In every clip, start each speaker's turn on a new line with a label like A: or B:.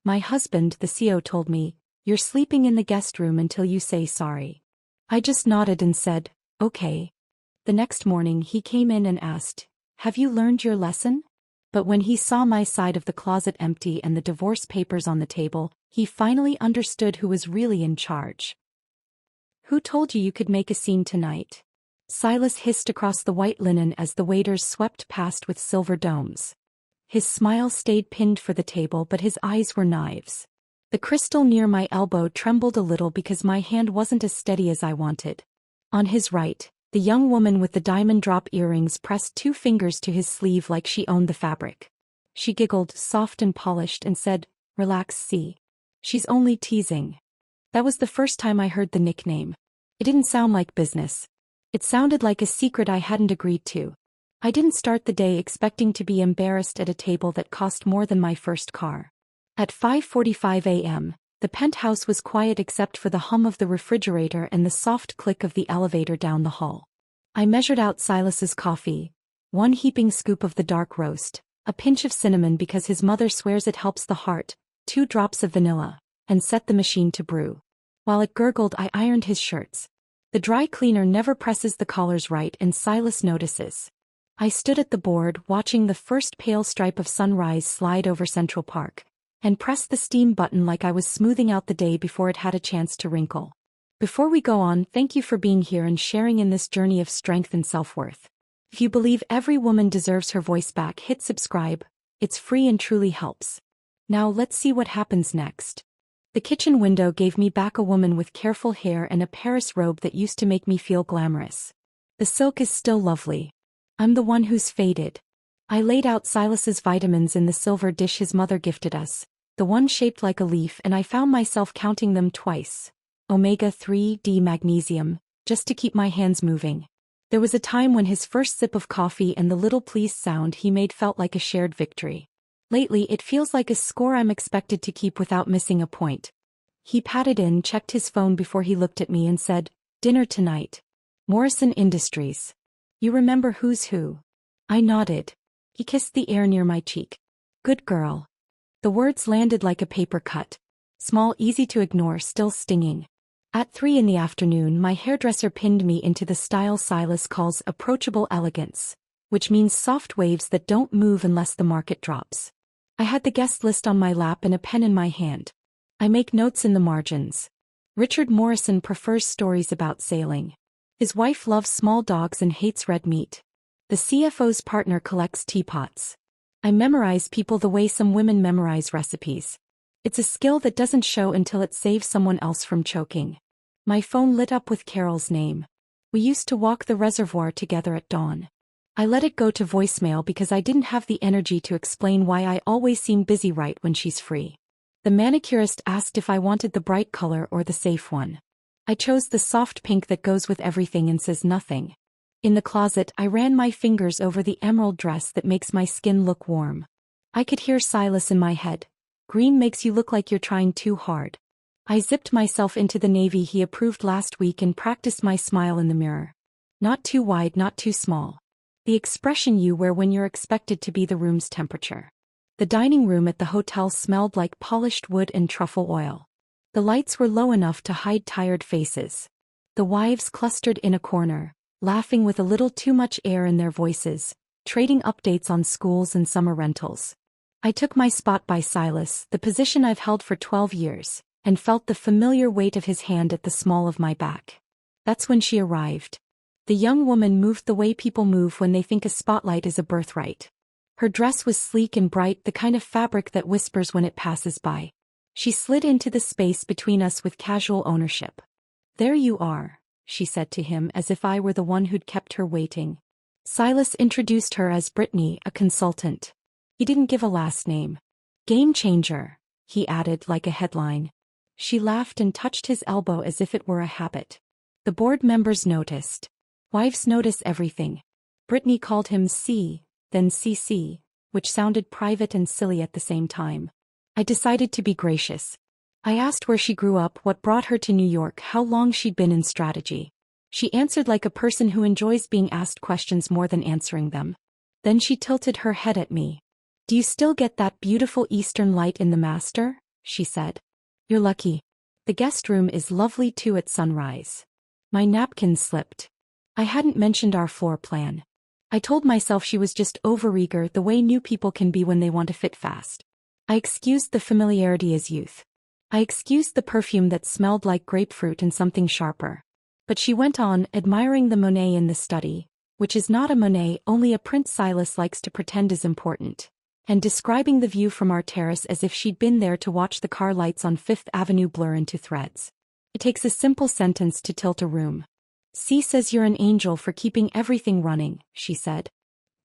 A: My husband, the CEO, told me, "You're sleeping in the guest room until you say sorry." I just nodded and said, "Okay." The next morning he came in and asked, "Have you learned your lesson?" But when he saw my side of the closet empty and the divorce papers on the table, he finally understood who was really in charge. "Who told you could make a scene tonight?" Silas hissed across the white linen as the waiters swept past with silver domes. His smile stayed pinned for the table, but his eyes were knives. The crystal near my elbow trembled a little because my hand wasn't as steady as I wanted. On his right, the young woman with the diamond drop earrings pressed 2 fingers to his sleeve like she owned the fabric. She giggled, soft and polished, and said, "Relax, see. She's only teasing." That was the first time I heard the nickname. It didn't sound like business. It sounded like a secret I hadn't agreed to. I didn't start the day expecting to be embarrassed at a table that cost more than my first car. At 5:45 a.m., the penthouse was quiet except for the hum of the refrigerator and the soft click of the elevator down the hall. I measured out Silas's coffee, 1 heaping scoop of the dark roast, a pinch of cinnamon because his mother swears it helps the heart, 2 drops of vanilla, and set the machine to brew. While it gurgled, I ironed his shirts. The dry cleaner never presses the collars right and Silas notices. I stood at the board watching the first pale stripe of sunrise slide over Central Park, and pressed the steam button like I was smoothing out the day before it had a chance to wrinkle. Before we go on, thank you for being here and sharing in this journey of strength and self-worth. If you believe every woman deserves her voice back, hit subscribe. It's free and truly helps. Now let's see what happens next. The kitchen window gave me back a woman with careful hair and a Paris robe that used to make me feel glamorous. The silk is still lovely. I'm the one who's faded. I laid out Silas's vitamins in the silver dish his mother gifted us, the one shaped like a leaf, and I found myself counting them twice. Omega-3 D magnesium, just to keep my hands moving. There was a time when his first sip of coffee and the little pleased sound he made felt like a shared victory. Lately it feels like a score I'm expected to keep without missing a point. He patted in, checked his phone before he looked at me and said, "Dinner tonight. Morrison Industries. You remember who's who?" I nodded. He kissed the air near my cheek. "Good girl." The words landed like a paper cut. Small, easy to ignore, still stinging. At 3 in the afternoon, my hairdresser pinned me into the style Silas calls approachable elegance, which means soft waves that don't move unless the market drops. I had the guest list on my lap and a pen in my hand. I make notes in the margins. Richard Morrison prefers stories about sailing. His wife loves small dogs and hates red meat. The CFO's partner collects teapots. I memorize people the way some women memorize recipes. It's a skill that doesn't show until it saves someone else from choking. My phone lit up with Carol's name. We used to walk the reservoir together at dawn. I let it go to voicemail because I didn't have the energy to explain why I always seem busy right when she's free. The manicurist asked if I wanted the bright color or the safe one. I chose the soft pink that goes with everything and says nothing. In the closet, I ran my fingers over the emerald dress that makes my skin look warm. I could hear Silas in my head. "Green makes you look like you're trying too hard." I zipped myself into the navy he approved last week and practiced my smile in the mirror. Not too wide, not too small. The expression you wear when you're expected to be the room's temperature. The dining room at the hotel smelled like polished wood and truffle oil. The lights were low enough to hide tired faces. The wives clustered in a corner, laughing with a little too much air in their voices, trading updates on schools and summer rentals. I took my spot by Silas, the position I've held for 12 years, and felt the familiar weight of his hand at the small of my back. That's when she arrived. The young woman moved the way people move when they think a spotlight is a birthright. Her dress was sleek and bright, the kind of fabric that whispers when it passes by. She slid into the space between us with casual ownership. "There you are," she said to him as if I were the one who'd kept her waiting. Silas introduced her as Brittany, a consultant. He didn't give a last name. "Game changer," he added like a headline. She laughed and touched his elbow as if it were a habit. The board members noticed. Wives notice everything. Brittany called him C, then CC, which sounded private and silly at the same time. I decided to be gracious. I asked where she grew up, what brought her to New York, how long she'd been in strategy. She answered like a person who enjoys being asked questions more than answering them. Then she tilted her head at me. "Do you still get that beautiful Eastern light in the master?" she said. You're lucky. The guest room is lovely too at sunrise. My napkin slipped. I hadn't mentioned our floor plan. I told myself she was just overeager the way new people can be when they want to fit fast. I excused the familiarity as youth. I excused the perfume that smelled like grapefruit and something sharper. But she went on, admiring the Monet in the study, which is not a Monet, only a print Silas likes to pretend is important, and describing the view from our terrace as if she'd been there to watch the car lights on Fifth Avenue blur into threads. It takes a simple sentence to tilt a room. C says you're an angel for keeping everything running, she said.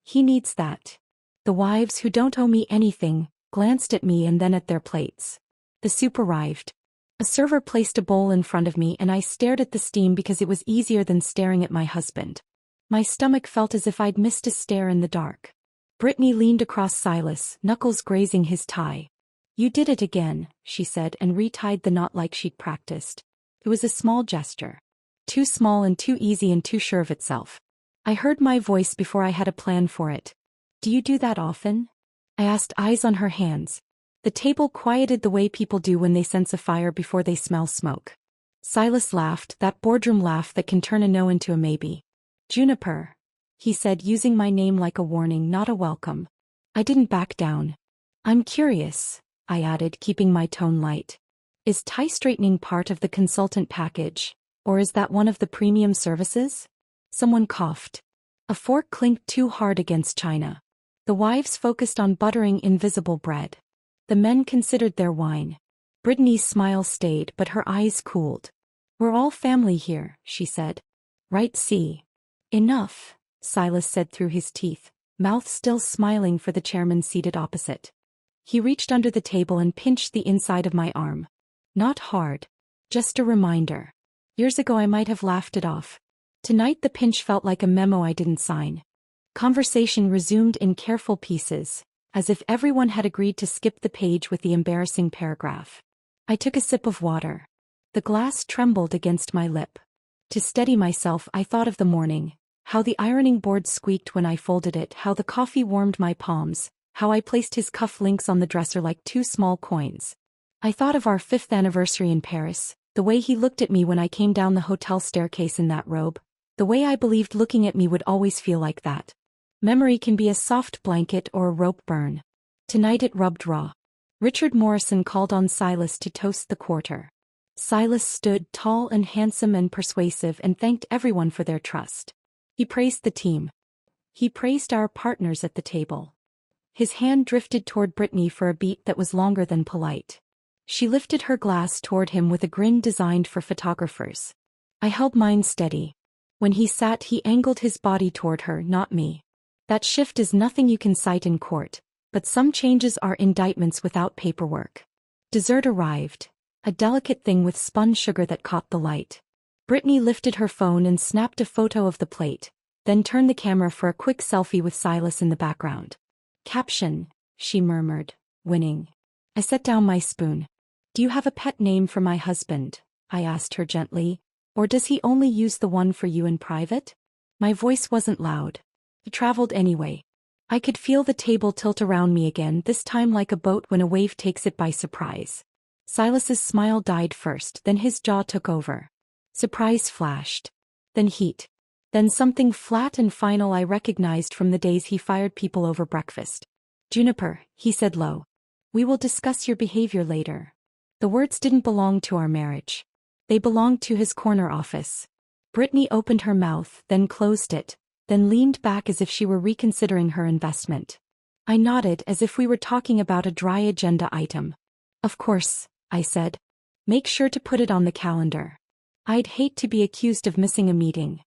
A: He needs that. The wives who don't owe me anything glanced at me and then at their plates. The soup arrived. A server placed a bowl in front of me and I stared at the steam because it was easier than staring at my husband. My stomach felt as if I'd missed a stare in the dark. Brittany leaned across Silas, knuckles grazing his tie. You did it again, she said and retied the knot like she'd practiced. It was a small gesture. Too small and too easy and too sure of itself. I heard my voice before I had a plan for it. Do you do that often? I asked, eyes on her hands. The table quieted the way people do when they sense a fire before they smell smoke. Silas laughed, that boardroom laugh that can turn a no into a maybe. Juniper, he said, using my name like a warning, not a welcome. I didn't back down. I'm curious, I added, keeping my tone light. Is tie straightening part of the consultant package, or is that one of the premium services? Someone coughed. A fork clinked too hard against china. The wives focused on buttering invisible bread. The men considered their wine. Brittany's smile stayed, but her eyes cooled. We're all family here, she said. Right, see. Enough, Silas said through his teeth, mouth still smiling for the chairman seated opposite. He reached under the table and pinched the inside of my arm. Not hard. Just a reminder. Years ago I might have laughed it off. Tonight the pinch felt like a memo I didn't sign. Conversation resumed in careful pieces, as if everyone had agreed to skip the page with the embarrassing paragraph. I took a sip of water. The glass trembled against my lip. To steady myself I thought of the morning, how the ironing board squeaked when I folded it, how the coffee warmed my palms, how I placed his cuff links on the dresser like two small coins. I thought of our 5th anniversary in Paris, the way he looked at me when I came down the hotel staircase in that robe, the way I believed looking at me would always feel like that. Memory can be a soft blanket or a rope burn. Tonight it rubbed raw. Richard Morrison called on Silas to toast the quarter. Silas stood tall and handsome and persuasive and thanked everyone for their trust. He praised the team. He praised our partners at the table. His hand drifted toward Brittany for a beat that was longer than polite. She lifted her glass toward him with a grin designed for photographers. I held mine steady. When he sat, he angled his body toward her, not me. That shift is nothing you can cite in court, but some changes are indictments without paperwork. Dessert arrived, a delicate thing with spun sugar that caught the light. Brittany lifted her phone and snapped a photo of the plate, then turned the camera for a quick selfie with Silas in the background. Caption, she murmured, winning. I set down my spoon. Do you have a pet name for my husband? I asked her gently, or does he only use the one for you in private? My voice wasn't loud. It traveled anyway. I could feel the table tilt around me again, this time like a boat when a wave takes it by surprise. Silas's smile died first, then his jaw took over. Surprise flashed. Then heat. Then something flat and final I recognized from the days he fired people over breakfast. Juniper, he said low. We will discuss your behavior later. The words didn't belong to our marriage. They belonged to his corner office. Brittany opened her mouth, then closed it, then leaned back as if she were reconsidering her investment. I nodded as if we were talking about a dry agenda item. Of course, I said. Make sure to put it on the calendar. I'd hate to be accused of missing a meeting.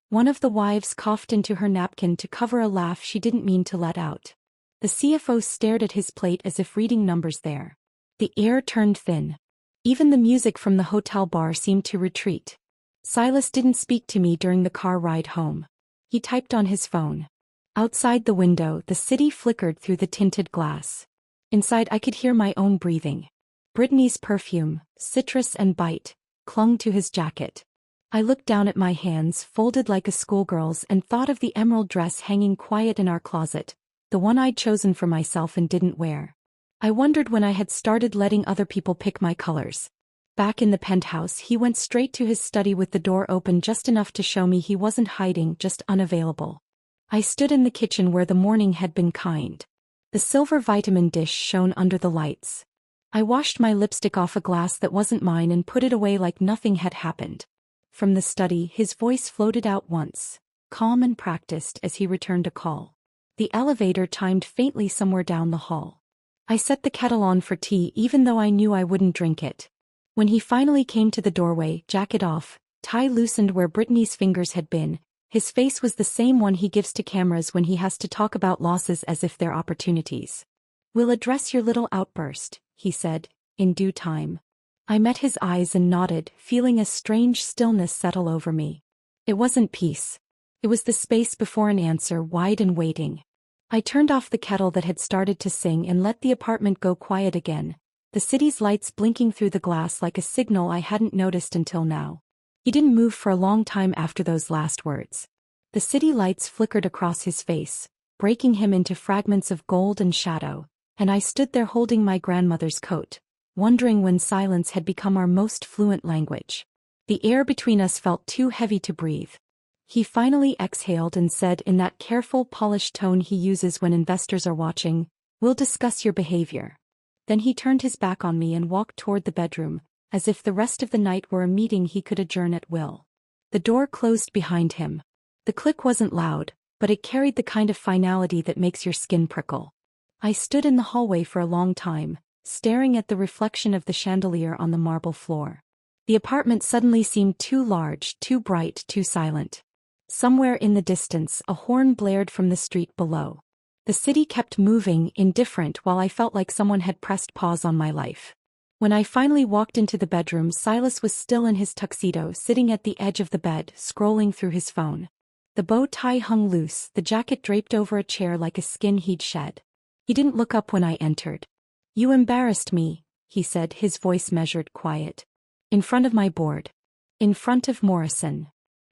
A: One of the wives coughed into her napkin to cover a laugh she didn't mean to let out. The CFO stared at his plate as if reading numbers there. The air turned thin. Even the music from the hotel bar seemed to retreat. Silas didn't speak to me during the car ride home. He typed on his phone. Outside the window, the city flickered through the tinted glass. Inside, I could hear my own breathing. Brittany's perfume, citrus and bite, clung to his jacket. I looked down at my hands, folded like a schoolgirl's, and thought of the emerald dress hanging quiet in our closet, the one I'd chosen for myself and didn't wear. I wondered when I had started letting other people pick my colors. Back in the penthouse, he went straight to his study with the door open just enough to show me he wasn't hiding, just unavailable. I stood in the kitchen where the morning had been kind. The silver vitamin dish shone under the lights. I washed my lipstick off a glass that wasn't mine and put it away like nothing had happened. From the study, his voice floated out once, calm and practiced as he returned a call. The elevator chimed faintly somewhere down the hall. I set the kettle on for tea even though I knew I wouldn't drink it. When he finally came to the doorway, jacket off, tie loosened where Brittany's fingers had been, his face was the same one he gives to cameras when he has to talk about losses as if they're opportunities. "We'll address your little outburst," he said, in due time. I met his eyes and nodded, feeling a strange stillness settle over me. It wasn't peace. It was the space before an answer, wide and waiting. I turned off the kettle that had started to sing and let the apartment go quiet again, the city's lights blinking through the glass like a signal I hadn't noticed until now. He didn't move for a long time after those last words. The city lights flickered across his face, breaking him into fragments of gold and shadow, and I stood there holding my grandmother's coat, wondering when silence had become our most fluent language. The air between us felt too heavy to breathe. He finally exhaled and said in that careful, polished tone he uses when investors are watching, "We'll discuss your behavior." Then he turned his back on me and walked toward the bedroom, as if the rest of the night were a meeting he could adjourn at will. The door closed behind him. The click wasn't loud, but it carried the kind of finality that makes your skin prickle. I stood in the hallway for a long time, staring at the reflection of the chandelier on the marble floor. The apartment suddenly seemed too large, too bright, too silent. Somewhere in the distance, a horn blared from the street below. The city kept moving, indifferent, while I felt like someone had pressed pause on my life. When I finally walked into the bedroom, Silas was still in his tuxedo, sitting at the edge of the bed, scrolling through his phone. The bow tie hung loose, the jacket draped over a chair like a skin he'd shed. He didn't look up when I entered. "You embarrassed me," he said, his voice measured, quiet. "In front of my board. In front of Morrison."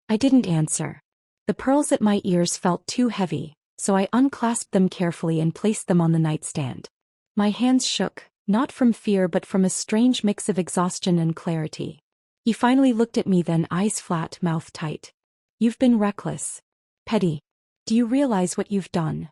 A: I didn't answer. The pearls at my ears felt too heavy, so I unclasped them carefully and placed them on the nightstand. My hands shook, not from fear but from a strange mix of exhaustion and clarity. He finally looked at me, then eyes flat, mouth tight. "You've been reckless. Petty. Do you realize what you've done?"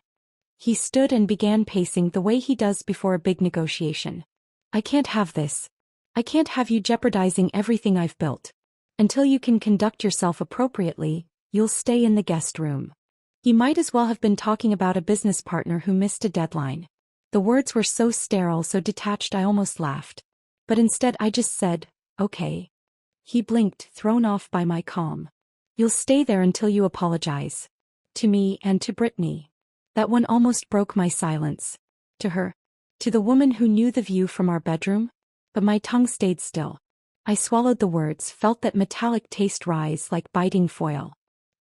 A: He stood and began pacing the way he does before a big negotiation. "I can't have this. I can't have you jeopardizing everything I've built. Until you can conduct yourself appropriately, you'll stay in the guest room." He might as well have been talking about a business partner who missed a deadline. The words were so sterile, so detached I almost laughed. But instead I just said, "Okay." He blinked, thrown off by my calm. "You'll stay there until you apologize. To me and to Brittany." That one almost broke my silence. To her? To the woman who knew the view from our bedroom? But my tongue stayed still. I swallowed the words, felt that metallic taste rise like biting foil.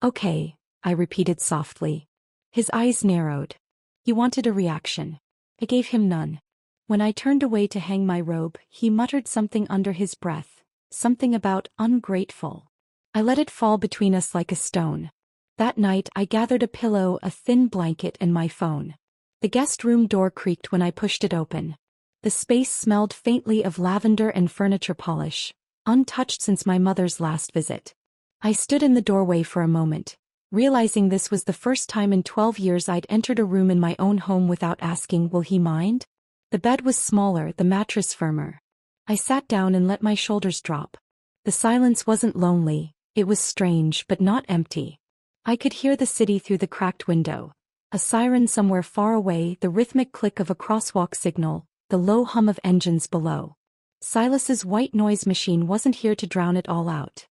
A: "Okay," I repeated softly. His eyes narrowed. He wanted a reaction. I gave him none. When I turned away to hang my robe, he muttered something under his breath, something about ungrateful. I let it fall between us like a stone. That night I gathered a pillow, a thin blanket, and my phone. The guest room door creaked when I pushed it open. The space smelled faintly of lavender and furniture polish, untouched since my mother's last visit. I stood in the doorway for a moment, realizing this was the first time in 12 years I'd entered a room in my own home without asking, "Will he mind?" The bed was smaller, the mattress firmer. I sat down and let my shoulders drop. The silence wasn't lonely, it was strange but not empty. I could hear the city through the cracked window. A siren somewhere far away, the rhythmic click of a crosswalk signal, the low hum of engines below. Silas's white noise machine wasn't here to drown it all out.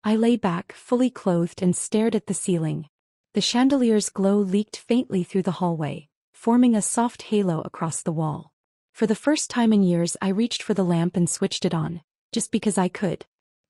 A: I lay back, fully clothed, and stared at the ceiling. The chandelier's glow leaked faintly through the hallway, forming a soft halo across the wall. For the first time in years I reached for the lamp and switched it on, just because I could.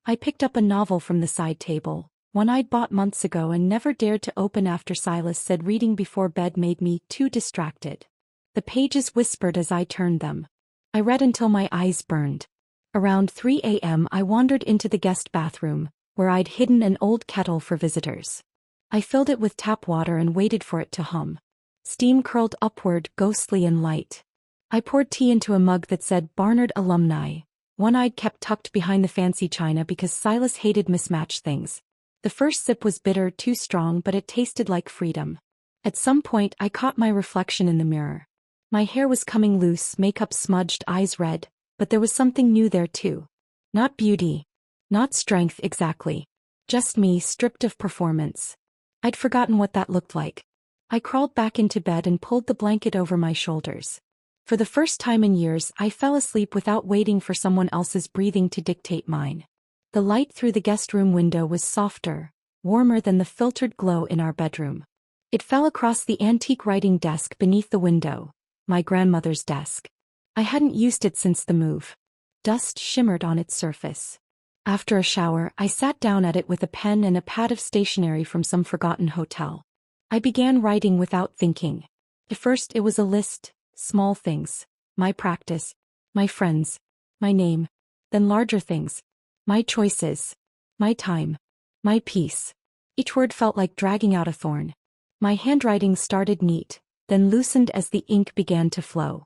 A: I picked up a novel from the side table, one I'd bought months ago and never dared to open after Silas said reading before bed made me too distracted. The pages whispered as I turned them. I read until my eyes burned. Around 3 a.m. I wandered into the guest bathroom, where I'd hidden an old kettle for visitors. I filled it with tap water and waited for it to hum. Steam curled upward, ghostly and light. I poured tea into a mug that said Barnard Alumni. One eye kept tucked behind the fancy china because Silas hated mismatched things. The first sip was bitter, too strong, but it tasted like freedom. At some point, I caught my reflection in the mirror. My hair was coming loose, makeup smudged, eyes red, but there was something new there too. Not beauty. Not strength exactly. Just me, stripped of performance. I'd forgotten what that looked like. I crawled back into bed and pulled the blanket over my shoulders. For the first time in years, I fell asleep without waiting for someone else's breathing to dictate mine. The light through the guest room window was softer, warmer than the filtered glow in our bedroom. It fell across the antique writing desk beneath the window, my grandmother's desk. I hadn't used it since the move. Dust shimmered on its surface. After a shower, I sat down at it with a pen and a pad of stationery from some forgotten hotel. I began writing without thinking. At first it was a list. Small things, my practice, my friends, my name, then larger things, my choices, my time, my peace. Each word felt like dragging out a thorn. My handwriting started neat, then loosened as the ink began to flow.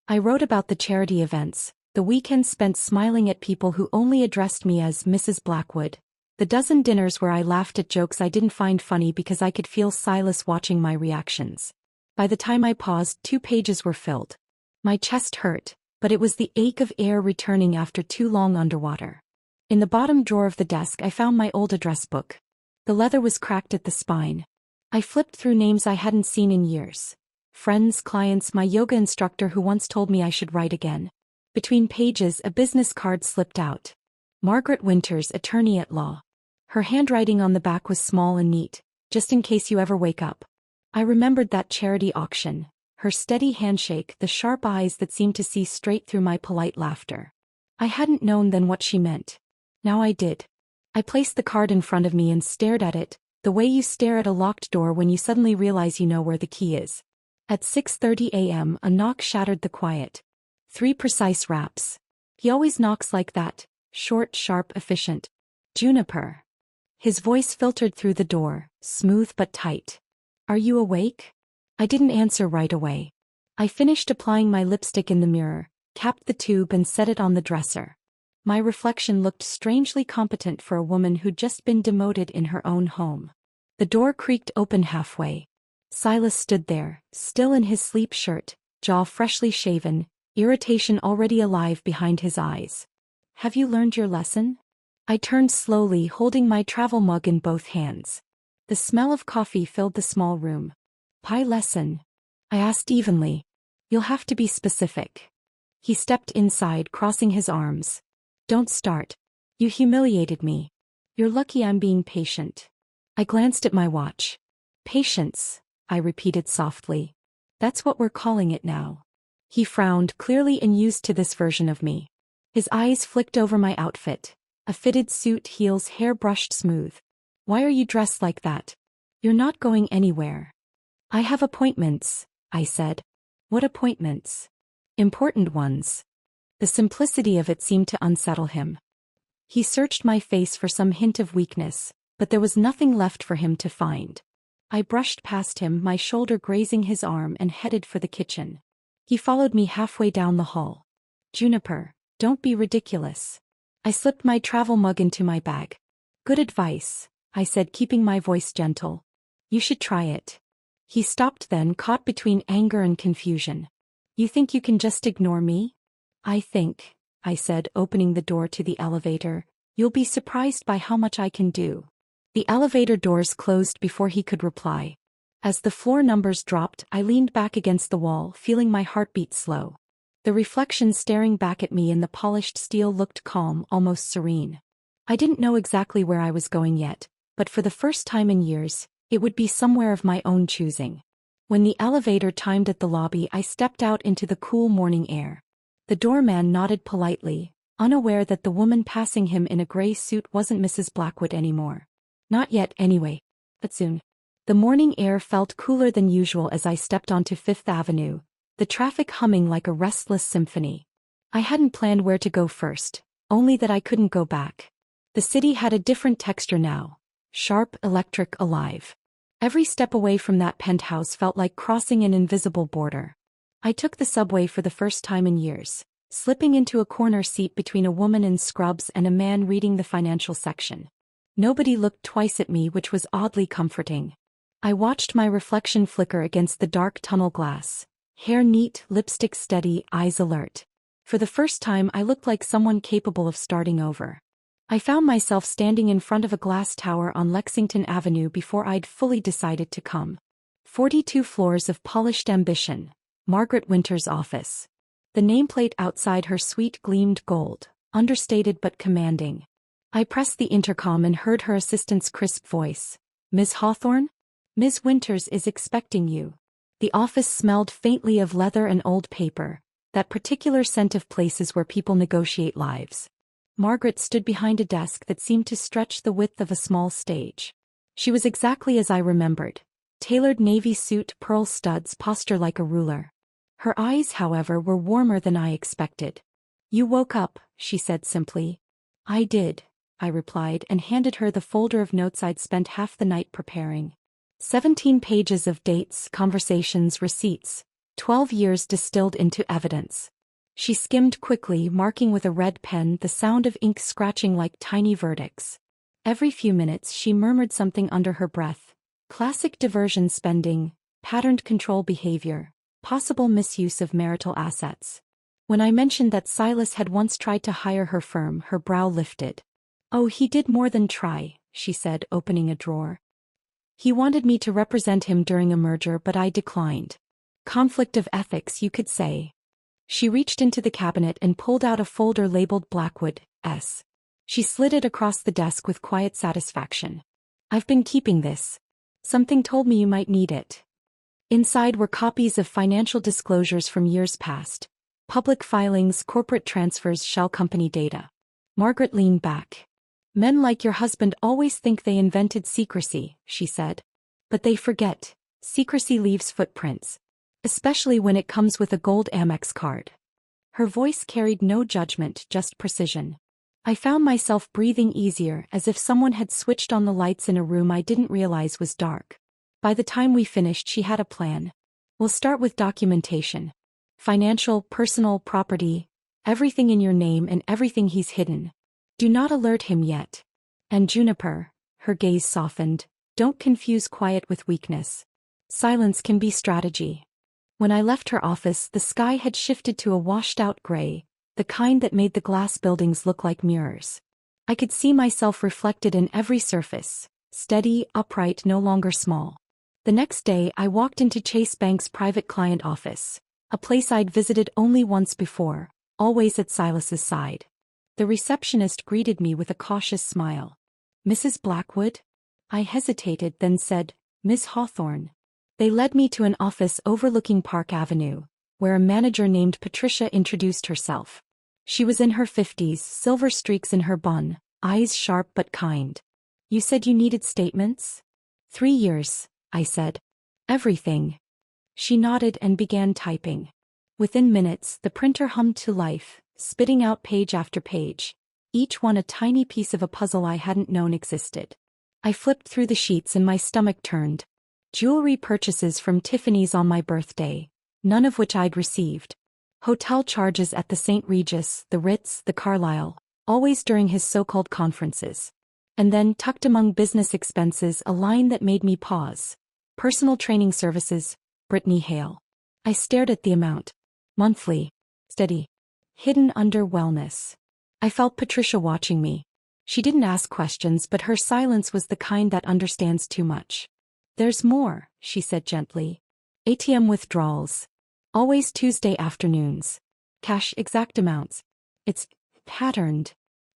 A: I wrote about the charity events, the weekends spent smiling at people who only addressed me as Mrs. Blackwood, the dozen dinners where I laughed at jokes I didn't find funny because I could feel Silas watching my reactions. By the time I paused, 2 pages were filled. My chest hurt, but it was the ache of air returning after too long underwater. In the bottom drawer of the desk I found my old address book. The leather was cracked at the spine. I flipped through names I hadn't seen in years. Friends, clients, my yoga instructor who once told me I should write again. Between pages a business card slipped out. Margaret Winters, attorney at law. Her handwriting on the back was small and neat, just in case you ever wake up. I remembered that charity auction, her steady handshake, the sharp eyes that seemed to see straight through my polite laughter. I hadn't known then what she meant. Now I did. I placed the card in front of me and stared at it, the way you stare at a locked door when you suddenly realize you know where the key is. At 6:30 a.m. a knock shattered the quiet. 3 precise raps. He always knocks like that, short, sharp, efficient. Juniper. His voice filtered through the door, smooth but tight. Are you awake? I didn't answer right away. I finished applying my lipstick in the mirror, capped the tube and set it on the dresser. My reflection looked strangely competent for a woman who'd just been demoted in her own home. The door creaked open halfway. Silas stood there, still in his sleep shirt, jaw freshly shaven, irritation already alive behind his eyes. Have you learned your lesson? I turned slowly, holding my travel mug in both hands. The smell of coffee filled the small room. Pie lesson? I asked evenly. You'll have to be specific. He stepped inside, crossing his arms. Don't start. You humiliated me. You're lucky I'm being patient. I glanced at my watch. Patience, I repeated softly. That's what we're calling it now. He frowned, clearly unused to this version of me. His eyes flicked over my outfit. A fitted suit, heels, hair brushed smooth. Why are you dressed like that? You're not going anywhere. I have appointments, I said. What appointments? Important ones. The simplicity of it seemed to unsettle him. He searched my face for some hint of weakness, but there was nothing left for him to find. I brushed past him, my shoulder grazing his arm, and headed for the kitchen. He followed me halfway down the hall. Juniper, don't be ridiculous. I slipped my travel mug into my bag. Good advice, I said, keeping my voice gentle. You should try it. He stopped then, caught between anger and confusion. You think you can just ignore me? I think, I said, opening the door to the elevator, you'll be surprised by how much I can do. The elevator doors closed before he could reply. As the floor numbers dropped, I leaned back against the wall, feeling my heartbeat slow. The reflection staring back at me in the polished steel looked calm, almost serene. I didn't know exactly where I was going yet, but for the first time in years, it would be somewhere of my own choosing. When the elevator timed at the lobby, I stepped out into the cool morning air. The doorman nodded politely, unaware that the woman passing him in a gray suit wasn't Mrs. Blackwood anymore. Not yet, anyway, but soon. The morning air felt cooler than usual as I stepped onto Fifth Avenue, the traffic humming like a restless symphony. I hadn't planned where to go first, only that I couldn't go back. The city had a different texture now. Sharp, electric, alive. Every step away from that penthouse felt like crossing an invisible border. I took the subway for the first time in years, slipping into a corner seat between a woman in scrubs and a man reading the financial section. Nobody looked twice at me, which was oddly comforting. I watched my reflection flicker against the dark tunnel glass. Hair neat, lipstick steady, eyes alert. For the first time I looked like someone capable of starting over. I found myself standing in front of a glass tower on Lexington Avenue before I'd fully decided to come. 42 floors of polished ambition. Margaret Winter's office. The nameplate outside her suite gleamed gold, understated but commanding. I pressed the intercom and heard her assistant's crisp voice. "Ms. Hawthorne? Ms. Winters is expecting you." The office smelled faintly of leather and old paper, that particular scent of places where people negotiate lives. Margaret stood behind a desk that seemed to stretch the width of a small stage. She was exactly as I remembered. Tailored navy suit, pearl studs, posture like a ruler. Her eyes, however, were warmer than I expected. "You woke up," she said simply. "I did," I replied and handed her the folder of notes I'd spent half the night preparing. 17 pages of dates, conversations, receipts. 12 years distilled into evidence. She skimmed quickly, marking with a red pen, the sound of ink scratching like tiny verdicts. Every few minutes she murmured something under her breath. Classic diversion spending, patterned control behavior, possible misuse of marital assets. When I mentioned that Silas had once tried to hire her firm, her brow lifted. "Oh, he did more than try," she said, opening a drawer. "He wanted me to represent him during a merger, but I declined. Conflict of ethics, you could say." She reached into the cabinet and pulled out a folder labeled Blackwood, S. She slid it across the desk with quiet satisfaction. "I've been keeping this. Something told me you might need it." Inside were copies of financial disclosures from years past. Public filings, corporate transfers, shell company data. Margaret leaned back. "Men like your husband always think they invented secrecy," she said. "But they forget. Secrecy leaves footprints. Especially when it comes with a gold Amex card." Her voice carried no judgment, just precision. I found myself breathing easier, as if someone had switched on the lights in a room I didn't realize was dark. By the time we finished, she had a plan. "We'll start with documentation. Financial, personal, property, everything in your name and everything he's hidden. Do not alert him yet. And Juniper," her gaze softened, "don't confuse quiet with weakness. Silence can be strategy." When I left her office, the sky had shifted to a washed-out gray, the kind that made the glass buildings look like mirrors. I could see myself reflected in every surface, steady, upright, no longer small. The next day I walked into Chase Bank's private client office, a place I'd visited only once before, always at Silas's side. The receptionist greeted me with a cautious smile. "Mrs. Blackwood?" I hesitated, then said, "Miss Hawthorne." They led me to an office overlooking Park Avenue, where a manager named Patricia introduced herself. She was in her 50s, silver streaks in her bun, eyes sharp but kind. "You said you needed statements?" 3 years, I said. "Everything." She nodded and began typing. Within minutes, the printer hummed to life, spitting out page after page, each one a tiny piece of a puzzle I hadn't known existed. I flipped through the sheets and my stomach turned. Jewelry purchases from Tiffany's on my birthday, none of which I'd received. Hotel charges at the St. Regis, the Ritz, the Carlyle, always during his so-called conferences. And then, tucked among business expenses, a line that made me pause. Personal training services, Brittany Hale. I stared at the amount. Monthly. Steady. Hidden under wellness. I felt Patricia watching me. She didn't ask questions, but her silence was the kind that understands too much. "There's more," she said gently. "ATM withdrawals. Always Tuesday afternoons. Cash exact amounts. It's patterned."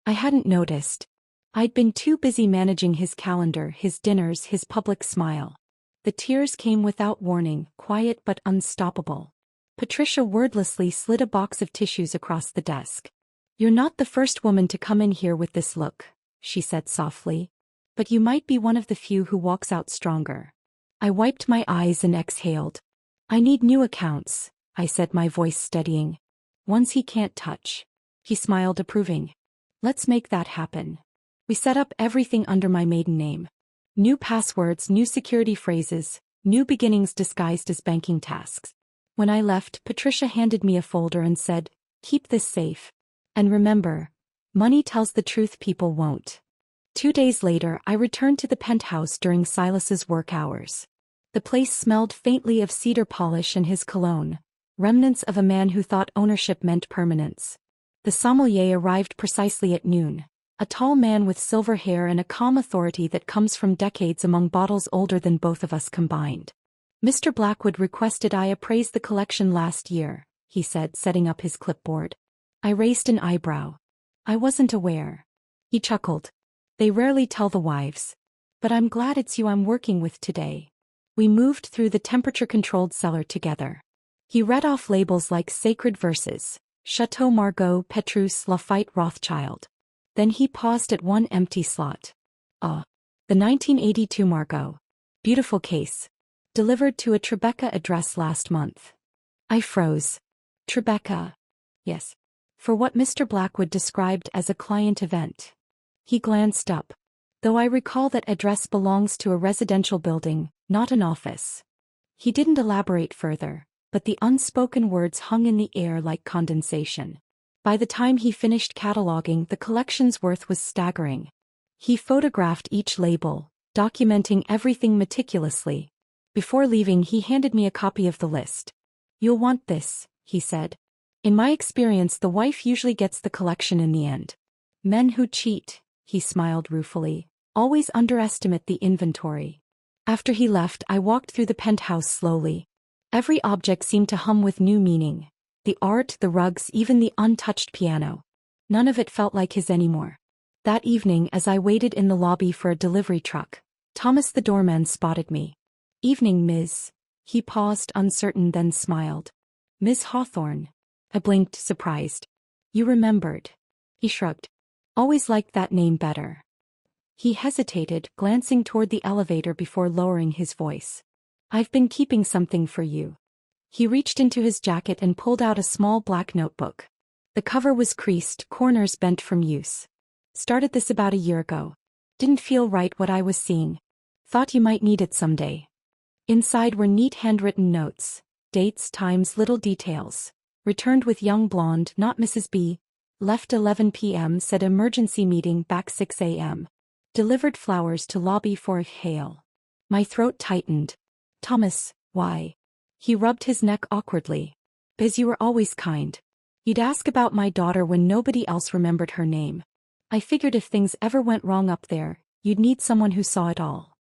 A: I hadn't noticed. I'd been too busy managing his calendar, his dinners, his public smile. The tears came without warning, quiet but unstoppable. Patricia wordlessly slid a box of tissues across the desk. "You're not the first woman to come in here with this look," she said softly. "But you might be one of the few who walks out stronger." I wiped my eyes and exhaled. "I need new accounts," I said, my voice steadying. "Ones he can't touch." He smiled, approving. "Let's make that happen." We set up everything under my maiden name. New passwords, new security phrases, new beginnings disguised as banking tasks. When I left, Patricia handed me a folder and said, "Keep this safe. And remember, money tells the truth people won't." 2 days later, I returned to the penthouse during Silas's work hours. The place smelled faintly of cedar polish and his cologne, remnants of a man who thought ownership meant permanence. The sommelier arrived precisely at noon, a tall man with silver hair and a calm authority that comes from decades among bottles older than both of us combined. "Mr. Blackwood requested I appraise the collection last year," he said, setting up his clipboard. I raised an eyebrow. "I wasn't aware." He chuckled. "They rarely tell the wives. But I'm glad it's you I'm working with today." We moved through the temperature-controlled cellar together. He read off labels like sacred verses: Chateau Margaux, Petrus, Lafite, Rothschild. Then he paused at one empty slot. The 1982 Margaux. Beautiful case. Delivered to a Tribeca address last month." I froze. Tribeca? Yes. For what Mr. Blackwood described as a client event. He glanced up. Though I recall that address belongs to a residential building, not an office. He didn't elaborate further, but the unspoken words hung in the air like condensation. By the time he finished cataloging, the collection's worth was staggering. He photographed each label, documenting everything meticulously. Before leaving, he handed me a copy of the list. "You'll want this," he said. "In my experience, the wife usually gets the collection in the end. Men who cheat," he smiled ruefully, "always underestimate the inventory." After he left, I walked through the penthouse slowly. Every object seemed to hum with new meaning. The art, the rugs, even the untouched piano. None of it felt like his anymore. That evening, as I waited in the lobby for a delivery truck, Thomas the doorman spotted me. "Evening, Ms." He paused, uncertain, then smiled. "Miss Hawthorne." I blinked, surprised. "You remembered." He shrugged. "Always liked that name better." He hesitated, glancing toward the elevator before lowering his voice. "I've been keeping something for you." He reached into his jacket and pulled out a small black notebook. The cover was creased, corners bent from use. "Started this about a year ago. Didn't feel right what I was seeing. Thought you might need it someday." Inside were neat handwritten notes. Dates, times, little details. Returned with young blonde, not Mrs. B. Left 11 p.m., said emergency meeting, back 6 a.m. Delivered flowers to lobby for Hale. My throat tightened. "Thomas, why?" He rubbed his neck awkwardly. "'Cause you were always kind. You'd ask about my daughter when nobody else remembered her name. I figured if things ever went wrong up there, you'd need someone who saw it all."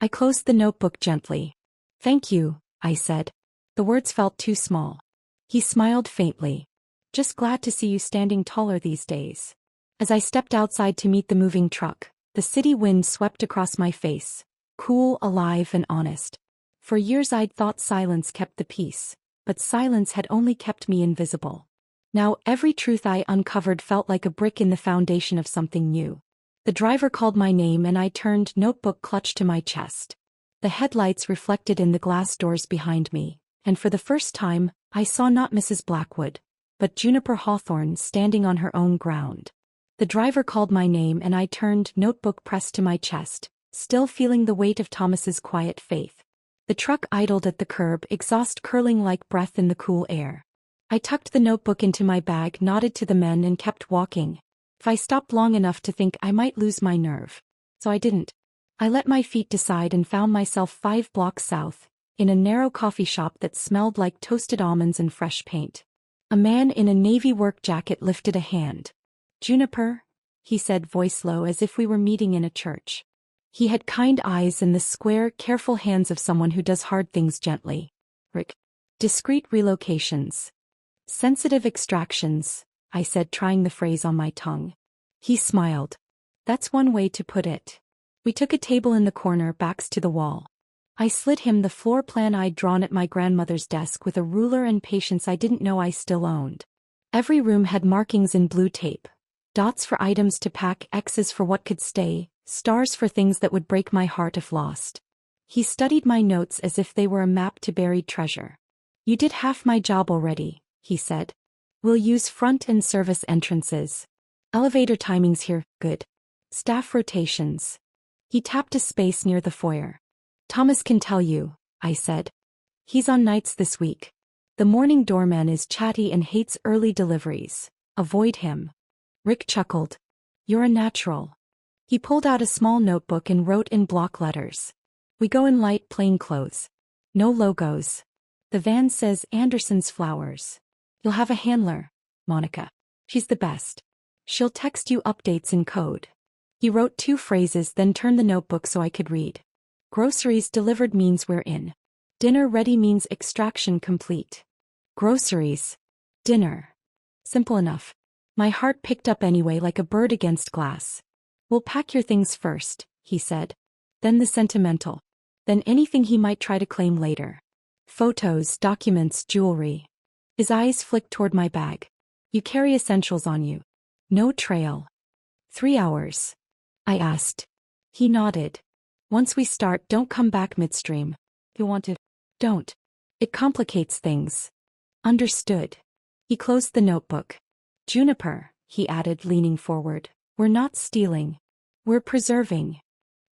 A: I closed the notebook gently. "Thank you," I said. The words felt too small. He smiled faintly. "Just glad to see you standing taller these days." As I stepped outside to meet the moving truck, the city wind swept across my face, cool, alive, and honest. For years I'd thought silence kept the peace, but silence had only kept me invisible. Now every truth I uncovered felt like a brick in the foundation of something new. The driver called my name and I turned, notebook clutched to my chest. The headlights reflected in the glass doors behind me, and for the first time, I saw not Mrs. Blackwood, but Juniper Hawthorne standing on her own ground. The driver called my name and I turned, notebook pressed to my chest, still feeling the weight of Thomas's quiet faith. The truck idled at the curb, exhaust curling like breath in the cool air. I tucked the notebook into my bag, nodded to the men, and kept walking. If I stopped long enough to think, I might lose my nerve. So I didn't. I let my feet decide and found myself 5 blocks south, in a narrow coffee shop that smelled like toasted almonds and fresh paint. A man in a navy work jacket lifted a hand. "Juniper," he said, voice low, as if we were meeting in a church. He had kind eyes and the square, careful hands of someone who does hard things gently. "Rick." "Discreet relocations. Sensitive extractions," I said, trying the phrase on my tongue. He smiled. "That's one way to put it." We took a table in the corner, backs to the wall. I slid him the floor plan I'd drawn at my grandmother's desk with a ruler and patience I didn't know I still owned. Every room had markings in blue tape. Dots for items to pack, X's for what could stay, stars for things that would break my heart if lost. He studied my notes as if they were a map to buried treasure. "You did half my job already," he said. "We'll use front and service entrances. Elevator timings here, good. Staff rotations." He tapped a space near the foyer. "Thomas can tell you," I said. "He's on nights this week." The morning doorman is chatty and hates early deliveries. Avoid him. Rick chuckled. You're a natural. He pulled out a small notebook and wrote in block letters. We go in light plain clothes. No logos. The van says Anderson's Flowers. You'll have a handler, Monica. She's the best. She'll text you updates in code. He wrote 2 phrases, then turned the notebook so I could read. Groceries delivered means we're in. Dinner ready means extraction complete. Groceries. Dinner. Simple enough. My heart picked up anyway like a bird against glass. We'll pack your things first, he said. Then the sentimental. Then anything he might try to claim later. Photos, documents, jewelry. His eyes flicked toward my bag. You carry essentials on you. No trail. 3 hours. I asked. He nodded. Once we start, don't come back midstream. You want to? Don't. It complicates things. Understood. He closed the notebook. Juniper, he added, leaning forward. We're not stealing. We're preserving.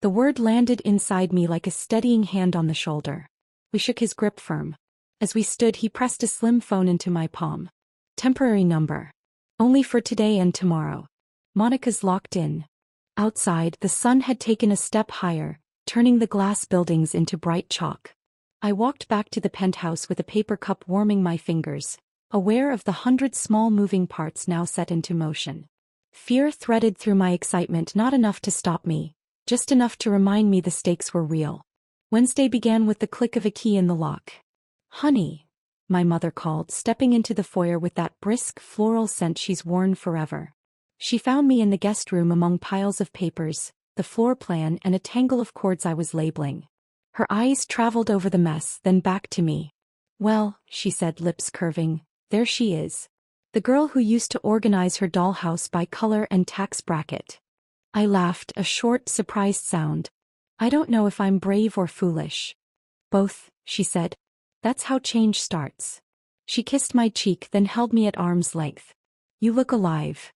A: The word landed inside me like a steadying hand on the shoulder. We shook his grip firm. As we stood, he pressed a slim phone into my palm. Temporary number. Only for today and tomorrow. Monica's locked in. Outside, the sun had taken a step higher, turning the glass buildings into bright chalk. I walked back to the penthouse with a paper cup warming my fingers, aware of the 100 small moving parts now set into motion. Fear threaded through my excitement, not enough to stop me, just enough to remind me the stakes were real. Wednesday began with the click of a key in the lock. Honey, my mother called, stepping into the foyer with that brisk floral scent she's worn forever. She found me in the guest room among piles of papers, the floor plan and a tangle of cords I was labeling. Her eyes traveled over the mess, then back to me. Well, she said, lips curving, there she is. The girl who used to organize her dollhouse by color and tax bracket. I laughed, a short, surprised sound. I don't know if I'm brave or foolish. Both, she said. That's how change starts. She kissed my cheek, then held me at arm's length. You look alive.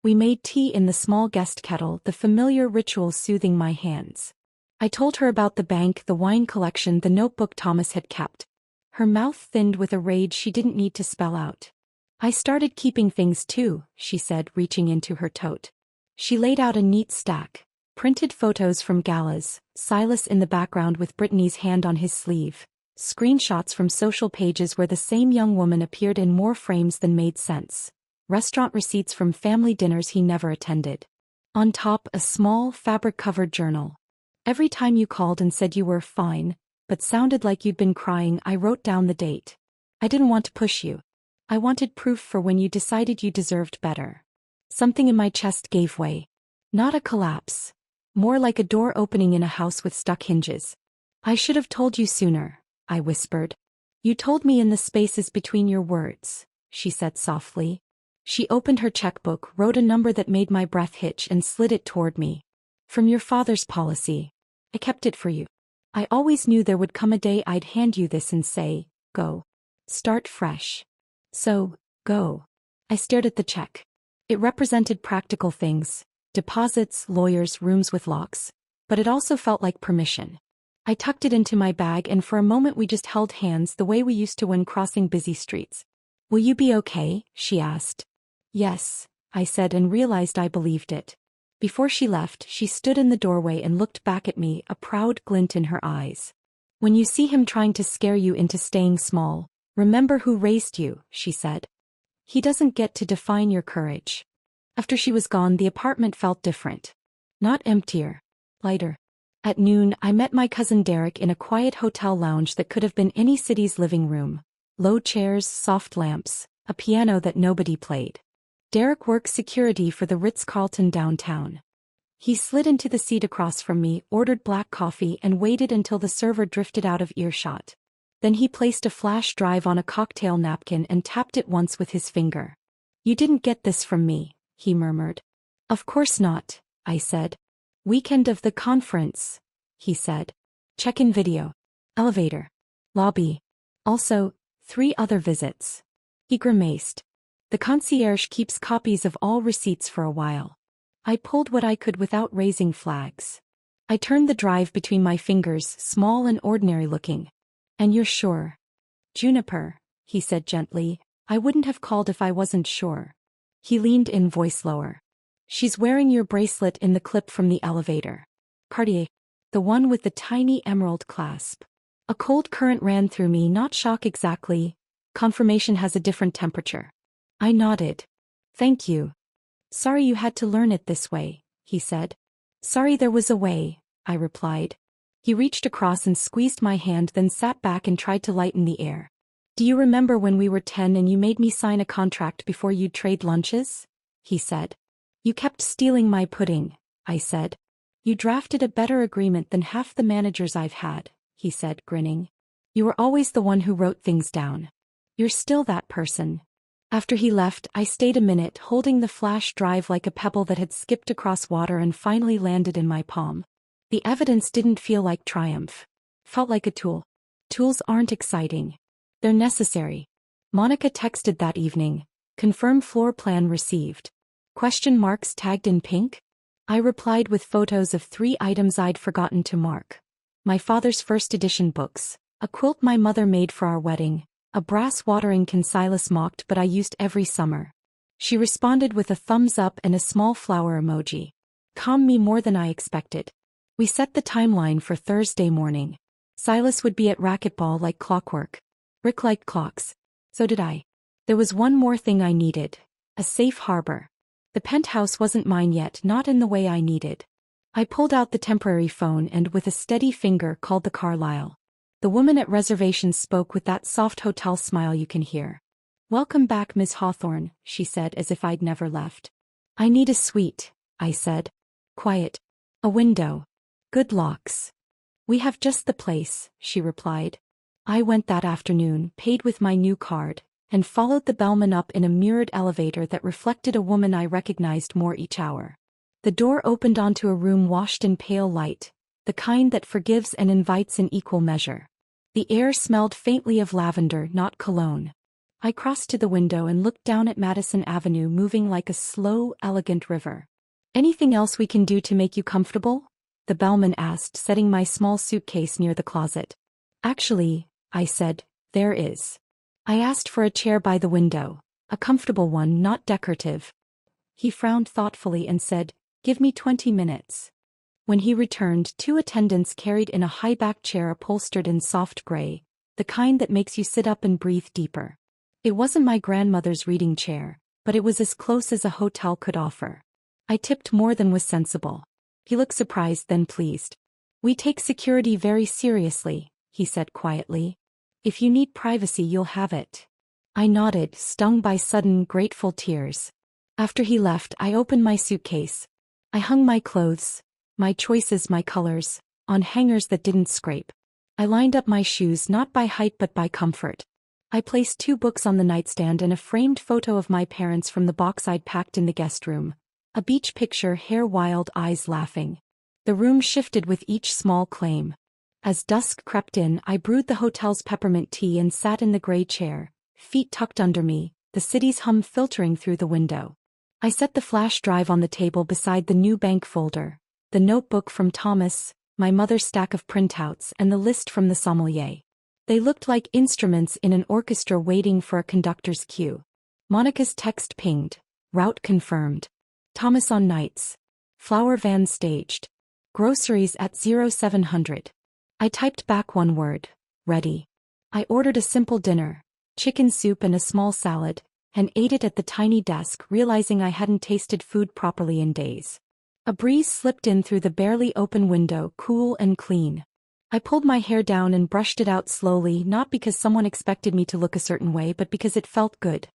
A: We made tea in the small guest kettle, the familiar ritual soothing my hands. I told her about the bank, the wine collection, the notebook Thomas had kept. Her mouth thinned with a rage she didn't need to spell out. I started keeping things too, she said, reaching into her tote. She laid out a neat stack. Printed photos from galas, Silas in the background with Brittany's hand on his sleeve. Screenshots from social pages where the same young woman appeared in more frames than made sense. Restaurant receipts from family dinners he never attended. On top, a small, fabric-covered journal. Every time you called and said you were fine, but sounded like you'd been crying, I wrote down the date. I didn't want to push you. I wanted proof for when you decided you deserved better. Something in my chest gave way. Not a collapse. More like a door opening in a house with stuck hinges. I should have told you sooner, I whispered. You told me in the spaces between your words, she said softly. She opened her checkbook, wrote a number that made my breath hitch and slid it toward me. From your father's policy. I kept it for you. I always knew there would come a day I'd hand you this and say, go. Start fresh. So, go. I stared at the check. It represented practical things. Deposits, lawyers, rooms with locks. But it also felt like permission. I tucked it into my bag and for a moment we just held hands the way we used to when crossing busy streets. Will you be okay? She asked. Yes, I said and realized I believed it. Before she left, she stood in the doorway and looked back at me, a proud glint in her eyes. When you see him trying to scare you into staying small, remember who raised you, she said. He doesn't get to define your courage. After she was gone, the apartment felt different. Not emptier. Lighter. At noon, I met my cousin Derek in a quiet hotel lounge that could have been any city's living room. Low chairs, soft lamps, a piano that nobody played. Derek worked security for the Ritz-Carlton downtown. He slid into the seat across from me, ordered black coffee and waited until the server drifted out of earshot. Then he placed a flash drive on a cocktail napkin and tapped it once with his finger. You didn't get this from me, he murmured. Of course not, I said. Weekend of the conference, he said. Check-in video. Elevator. Lobby. Also, 3 other visits. He grimaced. The concierge keeps copies of all receipts for a while. I pulled what I could without raising flags. I turned the drive between my fingers, small and ordinary looking. And you're sure? Juniper, he said gently. I wouldn't have called if I wasn't sure. He leaned in, voice lower. She's wearing your bracelet in the clip from the elevator. Cartier. The one with the tiny emerald clasp. A cold current ran through me, not shock exactly. Confirmation has a different temperature. I nodded. Thank you. Sorry you had to learn it this way, he said. Sorry there was a way, I replied. He reached across and squeezed my hand, then sat back and tried to lighten the air. Do you remember when we were 10 and you made me sign a contract before you'd trade lunches? He said. You kept stealing my pudding, I said. You drafted a better agreement than half the managers I've had, he said, grinning. You were always the one who wrote things down. You're still that person. After he left, I stayed a minute, holding the flash drive like a pebble that had skipped across water and finally landed in my palm. The evidence didn't feel like triumph. Felt like a tool. Tools aren't exciting. They're necessary. Monica texted that evening. Confirm floor plan received. Question marks tagged in pink? I replied with photos of 3 items I'd forgotten to mark. My father's first edition books, a quilt my mother made for our wedding, a brass watering can Silas mocked but I used every summer. She responded with a thumbs up and a small flower emoji. Calmed me more than I expected. We set the timeline for Thursday morning. Silas would be at racquetball like clockwork. Rick liked clocks. So did I. There was one more thing I needed. A safe harbor. The penthouse wasn't mine yet, not in the way I needed. I pulled out the temporary phone and with a steady finger called the Carlisle. The woman at reservations spoke with that soft hotel smile you can hear. Welcome back, Miss Hawthorne, she said as if I'd never left. I need a suite, I said. Quiet. A window. Good locks. We have just the place, she replied. I went that afternoon, paid with my new card, and followed the bellman up in a mirrored elevator that reflected a woman I recognized more each hour. The door opened onto a room washed in pale light, the kind that forgives and invites in equal measure. The air smelled faintly of lavender, not cologne. I crossed to the window and looked down at Madison Avenue moving like a slow, elegant river. Anything else we can do to make you comfortable? The bellman asked, setting my small suitcase near the closet. Actually, I said, there is. I asked for a chair by the window, a comfortable one, not decorative. He frowned thoughtfully and said, give me 20 minutes. When he returned, 2 attendants carried in a high-backed chair upholstered in soft gray, the kind that makes you sit up and breathe deeper. It wasn't my grandmother's reading chair, but it was as close as a hotel could offer. I tipped more than was sensible. He looked surprised, then pleased. We take security very seriously, he said quietly. If you need privacy, you'll have it. I nodded, stung by sudden, grateful tears. After he left, I opened my suitcase. I hung my clothes, my choices, my colors, on hangers that didn't scrape. I lined up my shoes not by height but by comfort. I placed 2 books on the nightstand and a framed photo of my parents from the box I'd packed in the guest room. A beach picture, hair wild, eyes laughing. The room shifted with each small claim. As dusk crept in, I brewed the hotel's peppermint tea and sat in the gray chair, feet tucked under me, the city's hum filtering through the window. I set the flash drive on the table beside the new bank folder, the notebook from Thomas, my mother's stack of printouts, and the list from the sommelier. They looked like instruments in an orchestra waiting for a conductor's cue. Monica's text pinged. Route confirmed. Thomas on nights. Flower van staged. Groceries at 0700. I typed back one word. Ready. I ordered a simple dinner, chicken soup and a small salad, and ate it at the tiny desk, realizing I hadn't tasted food properly in days. A breeze slipped in through the barely open window, cool and clean. I pulled my hair down and brushed it out slowly, not because someone expected me to look a certain way but because it felt good.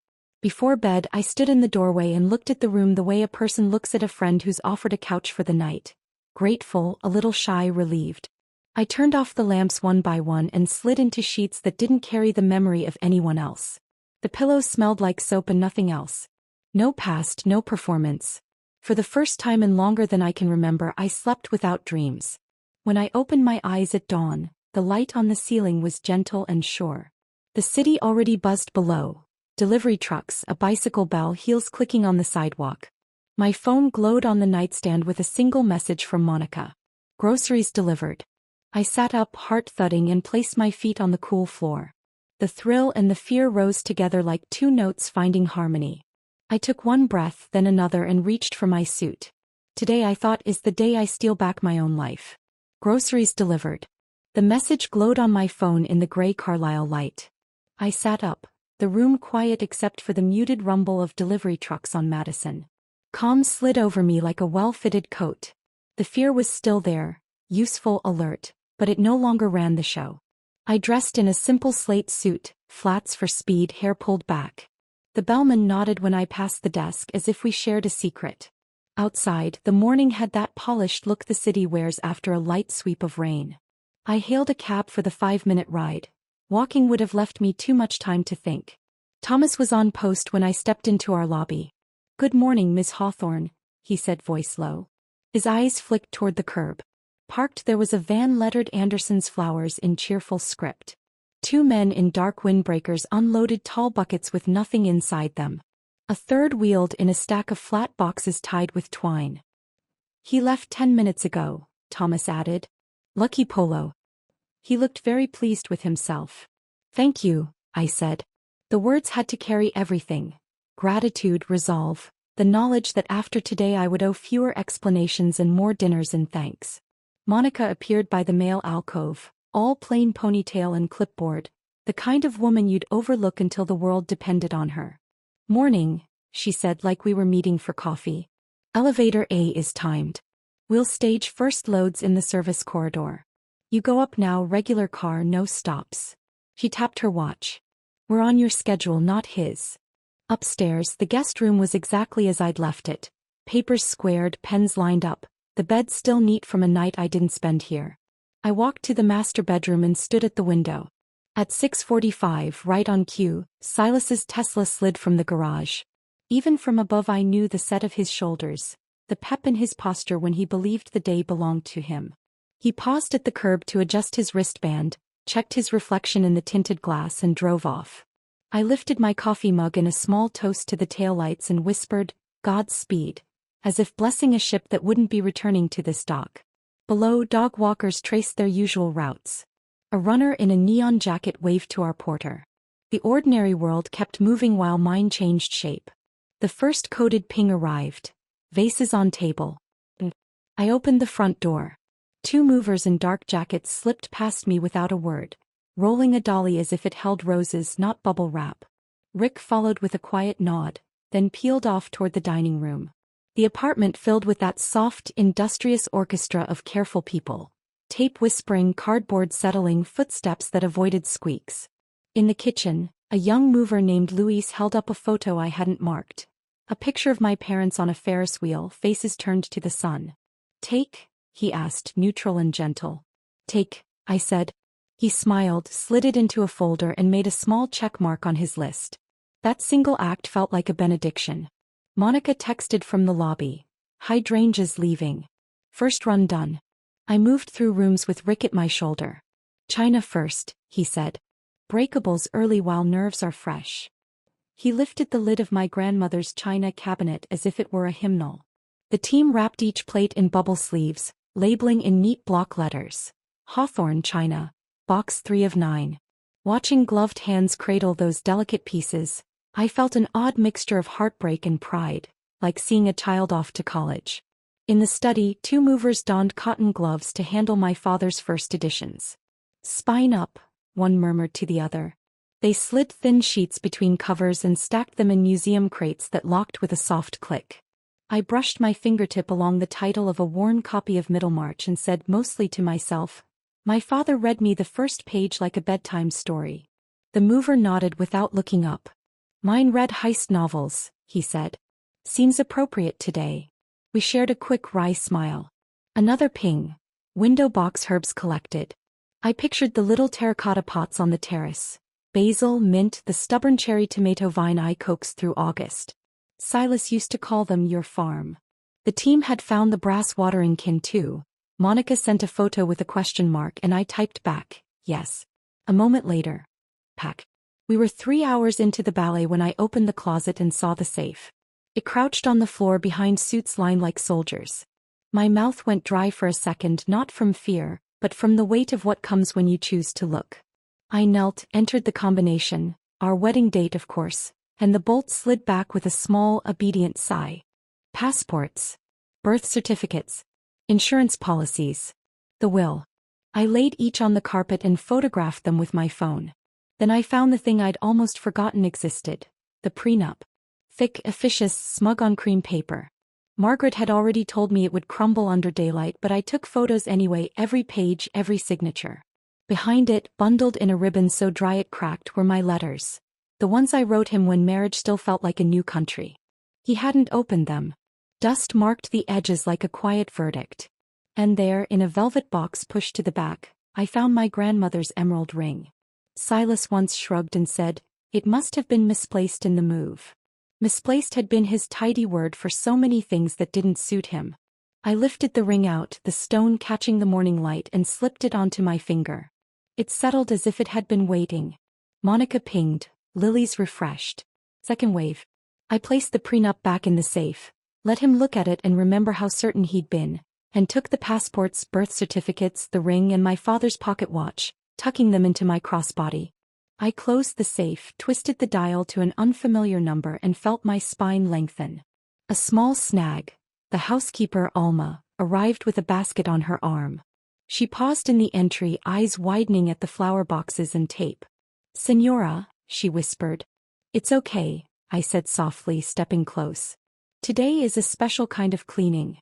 A: Before bed, I stood in the doorway and looked at the room the way a person looks at a friend who's offered a couch for the night. Grateful, a little shy, relieved. I turned off the lamps one by one and slid into sheets that didn't carry the memory of anyone else. The pillows smelled like soap and nothing else. No past, no performance. For the first time in longer than I can remember, I slept without dreams. When I opened my eyes at dawn, the light on the ceiling was gentle and sure. The city already buzzed below. Delivery trucks, a bicycle bell, heels clicking on the sidewalk. My phone glowed on the nightstand with a single message from Monica. Groceries delivered. I sat up, heart thudding, and placed my feet on the cool floor. The thrill and the fear rose together like two notes finding harmony. I took one breath, then another, and reached for my suit. Today, I thought, is the day I steal back my own life. Groceries delivered. The message glowed on my phone in the gray Carlisle light. I sat up, the room quiet except for the muted rumble of delivery trucks on Madison. Calm slid over me like a well-fitted coat. The fear was still there, useful, alert, but it no longer ran the show. I dressed in a simple slate suit, flats for speed, hair pulled back. The bellman nodded when I passed the desk as if we shared a secret. Outside, the morning had that polished look the city wears after a light sweep of rain. I hailed a cab for the 5-minute ride. Walking would have left me too much time to think. Thomas was on post when I stepped into our lobby. "Good morning, Miss Hawthorne," he said, voice low. His eyes flicked toward the curb. Parked there was a van lettered Anderson's Flowers in cheerful script. Two men in dark windbreakers unloaded tall buckets with nothing inside them. A third wheeled in a stack of flat boxes tied with twine. "He left 10 minutes ago," Thomas added. "Lucky Polo." He looked very pleased with himself. "Thank you," I said. The words had to carry everything. Gratitude, resolve, the knowledge that after today I would owe fewer explanations and more dinners and thanks. Monica appeared by the male alcove, all plain ponytail and clipboard, the kind of woman you'd overlook until the world depended on her. "Morning," she said like we were meeting for coffee. "Elevator A is timed. We'll stage first loads in the service corridor. You go up now, regular car, no stops." She tapped her watch. "We're on your schedule, not his." Upstairs, the guest room was exactly as I'd left it. Papers squared, pens lined up, the bed still neat from a night I didn't spend here. I walked to the master bedroom and stood at the window. At 6:45, right on cue, Silas's Tesla slid from the garage. Even from above I knew the set of his shoulders, the pep in his posture when he believed the day belonged to him. He paused at the curb to adjust his wristband, checked his reflection in the tinted glass and drove off. I lifted my coffee mug in a small toast to the taillights and whispered, "Godspeed," as if blessing a ship that wouldn't be returning to this dock. Below, dog walkers traced their usual routes. A runner in a neon jacket waved to our porter. The ordinary world kept moving while mine changed shape. The first coded ping arrived. Vases on table. I opened the front door. Two movers in dark jackets slipped past me without a word, rolling a dolly as if it held roses, not bubble wrap. Rick followed with a quiet nod, then peeled off toward the dining room. The apartment filled with that soft, industrious orchestra of careful people. Tape whispering, cardboard settling, footsteps that avoided squeaks. In the kitchen, a young mover named Luis held up a photo I hadn't marked. A picture of my parents on a Ferris wheel, faces turned to the sun. "Take?" he asked, neutral and gentle. "Take," I said. He smiled, slid it into a folder and made a small check mark on his list. That single act felt like a benediction. Monica texted from the lobby. "Hydrangeas leaving. First run done." I moved through rooms with Rick at my shoulder. "China first," he said. "Breakables early while nerves are fresh." He lifted the lid of my grandmother's china cabinet as if it were a hymnal. The team wrapped each plate in bubble sleeves, labeling in neat block letters. "Hawthorne China, box 3 of 9. Watching gloved hands cradle those delicate pieces, I felt an odd mixture of heartbreak and pride, like seeing a child off to college. In the study, two movers donned cotton gloves to handle my father's first editions. "Spine up," one murmured to the other. They slid thin sheets between covers and stacked them in museum crates that locked with a soft click. I brushed my fingertip along the title of a worn copy of Middlemarch and said mostly to myself, "My father read me the first page like a bedtime story." The mover nodded without looking up. "Mine read heist novels," he said. "Seems appropriate today." We shared a quick wry smile. Another ping. Window box herbs collected. I pictured the little terracotta pots on the terrace. Basil, mint, the stubborn cherry tomato vine I coaxed through August. Silas used to call them your farm. The team had found the brass watering can too. Monica sent a photo with a question mark and I typed back, "Yes." A moment later. Pack. We were 3 hours into the ballet when I opened the closet and saw the safe. It crouched on the floor behind suits lined like soldiers. My mouth went dry for a second, not from fear, but from the weight of what comes when you choose to look. I knelt, entered the combination, our wedding date of course, and the bolt slid back with a small, obedient sigh. Passports. Birth certificates. Insurance policies. The will. I laid each on the carpet and photographed them with my phone. Then I found the thing I'd almost forgotten existed. The prenup. Thick, officious, smug on cream paper. Margaret had already told me it would crumble under daylight, but I took photos anyway, every page, every signature. Behind it, bundled in a ribbon so dry it cracked, were my letters. The ones I wrote him when marriage still felt like a new country. He hadn't opened them. Dust marked the edges like a quiet verdict. And there, in a velvet box pushed to the back, I found my grandmother's emerald ring. Silas once shrugged and said, "It must have been misplaced in the move." Misplaced had been his tidy word for so many things that didn't suit him. I lifted the ring out, the stone catching the morning light, and slipped it onto my finger. It settled as if it had been waiting. Monica pinged. Lily's refreshed. Second wave. I placed the prenup back in the safe, let him look at it and remember how certain he'd been, and took the passports, birth certificates, the ring, and my father's pocket watch, tucking them into my crossbody. I closed the safe, twisted the dial to an unfamiliar number, and felt my spine lengthen. A small snag. The housekeeper, Alma, arrived with a basket on her arm. She paused in the entry, eyes widening at the flower boxes and tape. "Senora," she whispered. "It's okay," I said softly, stepping close. "Today is a special kind of cleaning."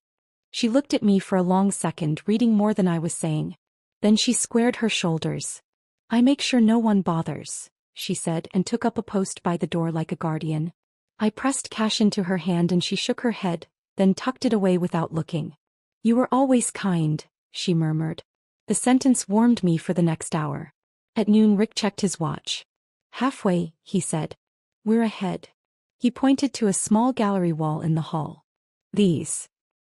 A: She looked at me for a long second, reading more than I was saying. Then she squared her shoulders. "I make sure no one bothers," she said, and took up a post by the door like a guardian. I pressed cash into her hand and she shook her head, then tucked it away without looking. "You were always kind," she murmured. The sentence warmed me for the next hour. At noon Rick checked his watch. "Halfway," he said. "We're ahead." He pointed to a small gallery wall in the hall. "These."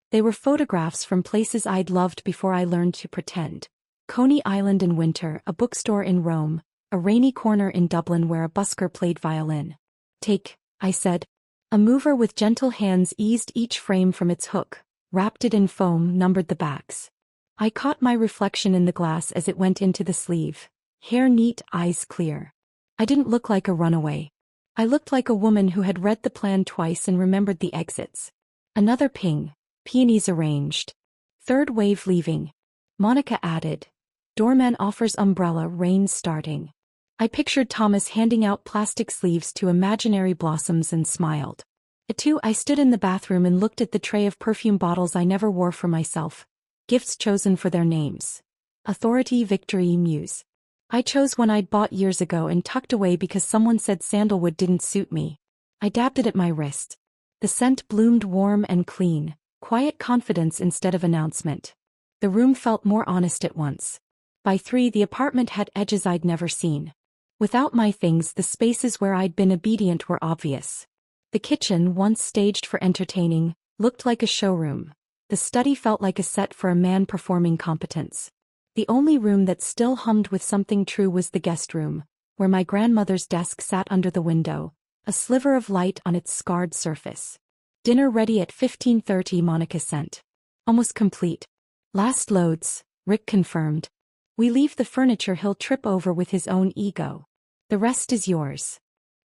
A: They were photographs from places I'd loved before I learned to pretend. Coney Island in winter, a bookstore in Rome, a rainy corner in Dublin where a busker played violin. "Take," I said. A mover with gentle hands eased each frame from its hook, wrapped it in foam, numbered the backs. I caught my reflection in the glass as it went into the sleeve. Hair neat, eyes clear. I didn't look like a runaway. I looked like a woman who had read the plan twice and remembered the exits. Another ping. Peonies arranged. Third wave leaving. Monica added. Doorman offers umbrella, rain starting. I pictured Thomas handing out plastic sleeves to imaginary blossoms and smiled. At 2 I stood in the bathroom and looked at the tray of perfume bottles I never wore for myself. Gifts chosen for their names. Authority, Victory, Muse. I chose one I'd bought years ago and tucked away because someone said sandalwood didn't suit me. I dabbed it at my wrist. The scent bloomed warm and clean, quiet confidence instead of announcement. The room felt more honest at once. By 3 the apartment had edges I'd never seen. Without my things, the spaces where I'd been obedient were obvious. The kitchen, once staged for entertaining, looked like a showroom. The study felt like a set for a man performing competence. The only room that still hummed with something true was the guest room, where my grandmother's desk sat under the window, a sliver of light on its scarred surface. "Dinner ready at 15:30, Monica sent. "Almost complete." "Last loads," Rick confirmed. "We leave the furniture he'll trip over with his own ego. The rest is yours."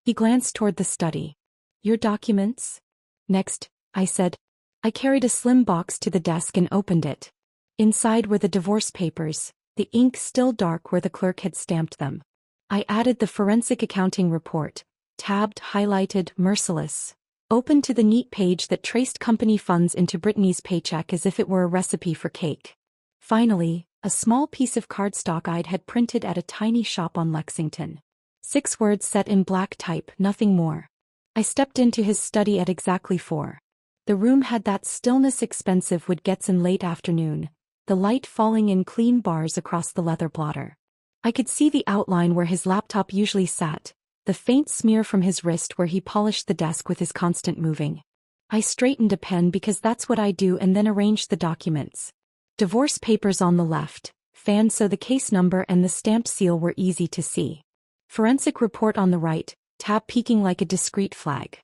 A: He glanced toward the study. "Your documents?" "Next," I said. I carried a slim box to the desk and opened it. Inside were the divorce papers, the ink still dark where the clerk had stamped them. I added the forensic accounting report, tabbed, highlighted, merciless, opened to the neat page that traced company funds into Brittany's paycheck as if it were a recipe for cake. Finally, a small piece of cardstock I'd had printed at a tiny shop on Lexington. 6 words set in black type, nothing more. I stepped into his study at exactly 4. The room had that stillness expensive wood gets in late afternoon, the light falling in clean bars across the leather blotter. I could see the outline where his laptop usually sat, the faint smear from his wrist where he polished the desk with his constant moving. I straightened a pen because that's what I do and then arranged the documents. Divorce papers on the left, fanned so the case number and the stamped seal were easy to see. Forensic report on the right, tab peeking like a discreet flag.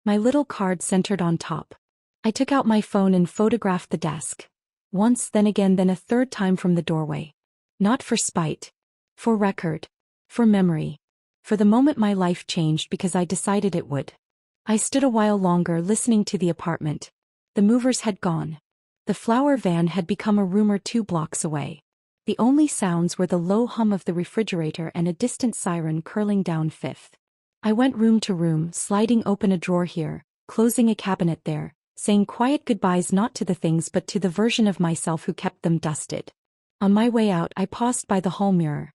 A: My little card centered on top. I took out my phone and photographed the desk. Once, then again, then a third time from the doorway. Not for spite. For record. For memory. For the moment my life changed because I decided it would. I stood a while longer listening to the apartment. The movers had gone. The flower van had become a rumor 2 blocks away. The only sounds were the low hum of the refrigerator and a distant siren curling down Fifth. I went room to room, sliding open a drawer here, closing a cabinet there, saying quiet goodbyes not to the things but to the version of myself who kept them dusted. On my way out I paused by the hall mirror.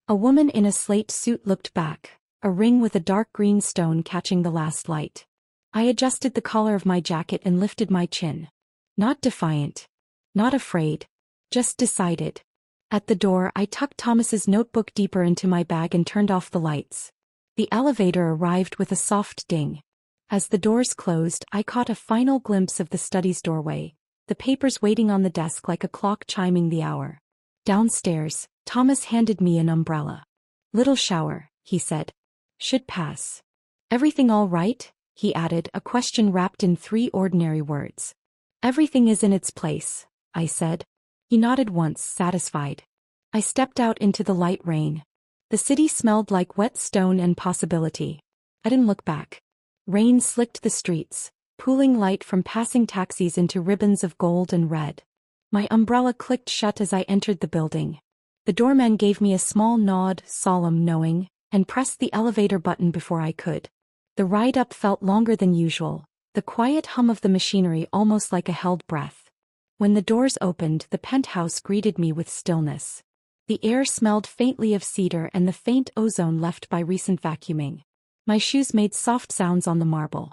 A: A woman in a slate suit looked back, a ring with a dark green stone catching the last light. I adjusted the collar of my jacket and lifted my chin. Not defiant. Not afraid. Just decided. At the door I tucked Thomas's notebook deeper into my bag and turned off the lights. The elevator arrived with a soft ding. As the doors closed I caught a final glimpse of the study's doorway, the papers waiting on the desk like a clock chiming the hour. Downstairs, Thomas handed me an umbrella. "Little shower," he said. "Should pass." "Everything all right?" he added, a question wrapped in 3 ordinary words. "Everything is in its place," I said. He nodded once, satisfied. I stepped out into the light rain. The city smelled like wet stone and possibility. I didn't look back. Rain slicked the streets, pooling light from passing taxis into ribbons of gold and red. My umbrella clicked shut as I entered the building. The doorman gave me a small nod, solemn knowing, and pressed the elevator button before I could. The ride up felt longer than usual, the quiet hum of the machinery almost like a held breath. When the doors opened, the penthouse greeted me with stillness. The air smelled faintly of cedar and the faint ozone left by recent vacuuming. My shoes made soft sounds on the marble.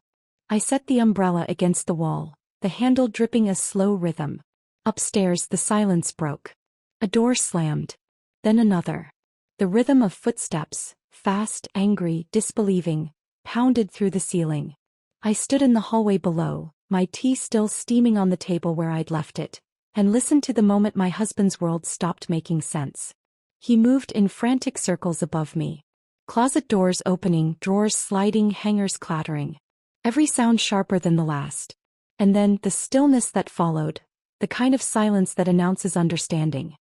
A: I set the umbrella against the wall, the handle dripping a slow rhythm. Upstairs the silence broke. A door slammed. Then another. The rhythm of footsteps, fast, angry, disbelieving, pounded through the ceiling. I stood in the hallway below, my tea still steaming on the table where I'd left it, and listened to the moment my husband's world stopped making sense. He moved in frantic circles above me. Closet doors opening, drawers sliding, hangers clattering. Every sound sharper than the last. And then the stillness that followed, the kind of silence that announces understanding.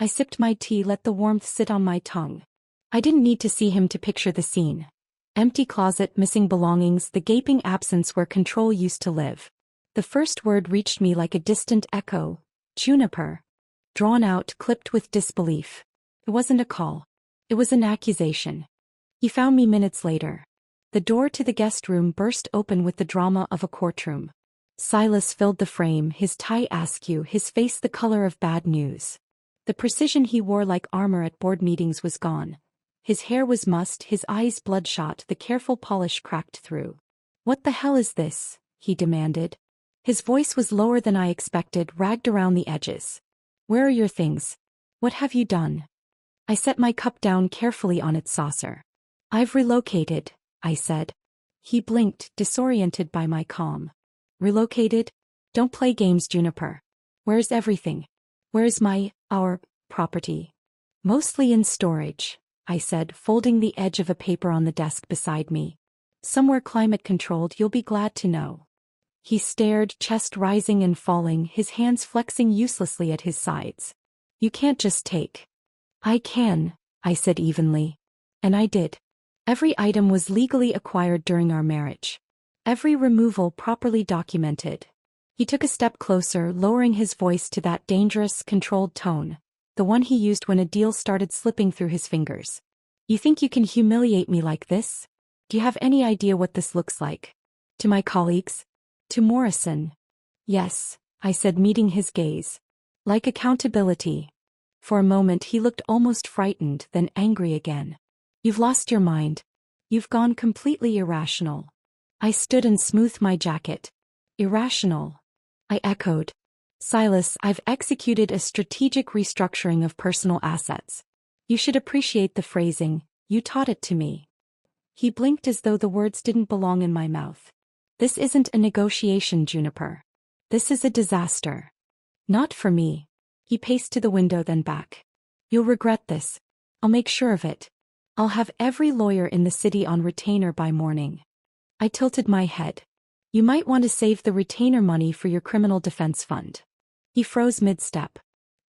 A: I sipped my tea, let the warmth sit on my tongue. I didn't need to see him to picture the scene. Empty closet, missing belongings, the gaping absence where control used to live. The first word reached me like a distant echo. Juniper. Drawn out, clipped with disbelief. It wasn't a call. It was an accusation. He found me minutes later. The door to the guest room burst open with the drama of a courtroom. Silas filled the frame, his tie askew, his face the color of bad news. The precision he wore like armor at board meetings was gone. His hair was mussed, his eyes bloodshot, the careful polish cracked through. "What the hell is this?" he demanded. His voice was lower than I expected, ragged around the edges. "Where are your things? What have you done?" I set my cup down carefully on its saucer. "I've relocated," I said. He blinked, disoriented by my calm. "Relocated? Don't play games, Juniper. Where's everything? Where's our property?" "Mostly in storage," I said, folding the edge of a paper on the desk beside me. "Somewhere climate-controlled, you'll be glad to know." He stared, chest rising and falling, his hands flexing uselessly at his sides. "You can't just take." "I can," I said evenly. And I did. Every item was legally acquired during our marriage. Every removal properly documented. He took a step closer, lowering his voice to that dangerous, controlled tone, the one he used when a deal started slipping through his fingers. "You think you can humiliate me like this? Do you have any idea what this looks like? To my colleagues? To Morrison?" "Yes," I said, meeting his gaze. "Like accountability." For a moment he looked almost frightened, then angry again. "You've lost your mind. You've gone completely irrational." I stood and smoothed my jacket. "Irrational?" I echoed. "Silas, I've executed a strategic restructuring of personal assets. You should appreciate the phrasing, you taught it to me." He blinked as though the words didn't belong in my mouth. "This isn't a negotiation, Juniper. This is a disaster." "Not for me." He paced to the window, then back. "You'll regret this. I'll make sure of it. I'll have every lawyer in the city on retainer by morning." I tilted my head. "You might want to save the retainer money for your criminal defense fund." He froze mid-step.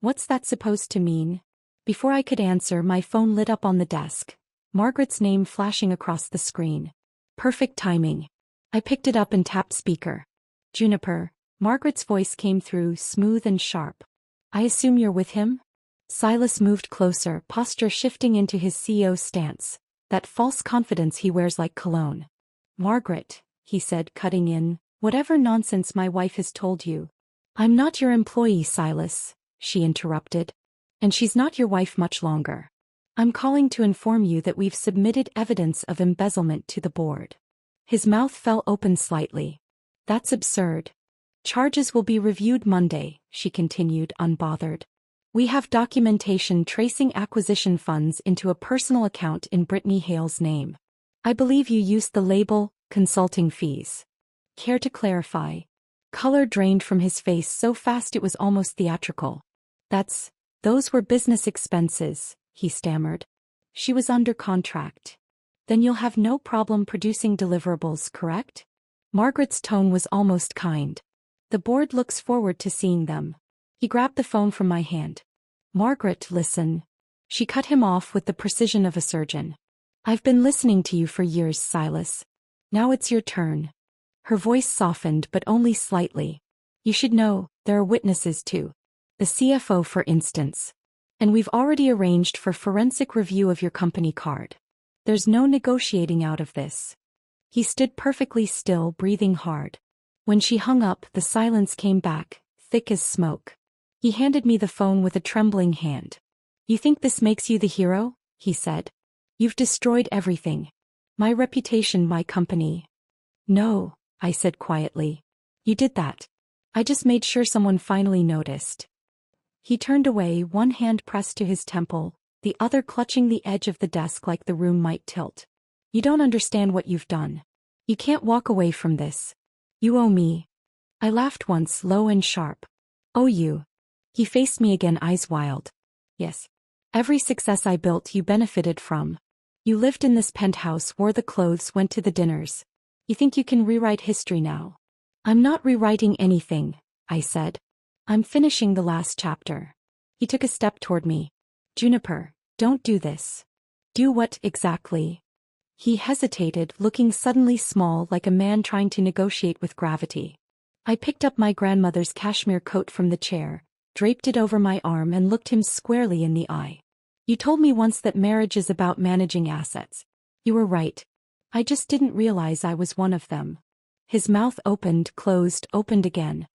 A: "What's that supposed to mean?" Before I could answer, my phone lit up on the desk. Margaret's name flashing across the screen. Perfect timing. I picked it up and tapped speaker. Juniper. Margaret's voice came through, smooth and sharp. I assume you're with him? Silas moved closer, posture shifting into his CEO stance. That false confidence he wears like cologne. Margaret, he said, cutting in, whatever nonsense my wife has told you. I'm not your employee, Silas, she interrupted. And she's not your wife much longer. I'm calling to inform you that we've submitted evidence of embezzlement to the board. His mouth fell open slightly. That's absurd. Charges will be reviewed Monday, she continued, unbothered. We have documentation tracing acquisition funds into a personal account in Brittany Hale's name. I believe you used the label, consulting fees. Care to clarify? Color drained from his face so fast it was almost theatrical. Those were business expenses, he stammered. She was under contract. Then you'll have no problem producing deliverables, correct? Margaret's tone was almost kind. The board looks forward to seeing them. He grabbed the phone from my hand. Margaret, listen. She cut him off with the precision of a surgeon. I've been listening to you for years, Silas. Now it's your turn. Her voice softened but only slightly. You should know, there are witnesses too. The CFO, for instance. And we've already arranged for forensic review of your company card. There's no negotiating out of this. He stood perfectly still, breathing hard. When she hung up, the silence came back, thick as smoke. He handed me the phone with a trembling hand. You think this makes you the hero? He said. You've destroyed everything. My reputation, my company. No, I said quietly. You did that. I just made sure someone finally noticed. He turned away, one hand pressed to his temple, the other clutching the edge of the desk like the room might tilt. You don't understand what you've done. You can't walk away from this. You owe me. I laughed once, low and sharp. Owe you? He faced me again, eyes wild. Yes. Every success I built you benefited from. You lived in this penthouse, wore the clothes, went to the dinners. You think you can rewrite history now? I'm not rewriting anything, I said. I'm finishing the last chapter. He took a step toward me. Juniper, don't do this. Do what exactly? He hesitated, looking suddenly small like a man trying to negotiate with gravity. I picked up my grandmother's cashmere coat from the chair, draped it over my arm and looked him squarely in the eye. You told me once that marriage is about managing assets. You were right. I just didn't realize I was one of them. His mouth opened, closed, opened again.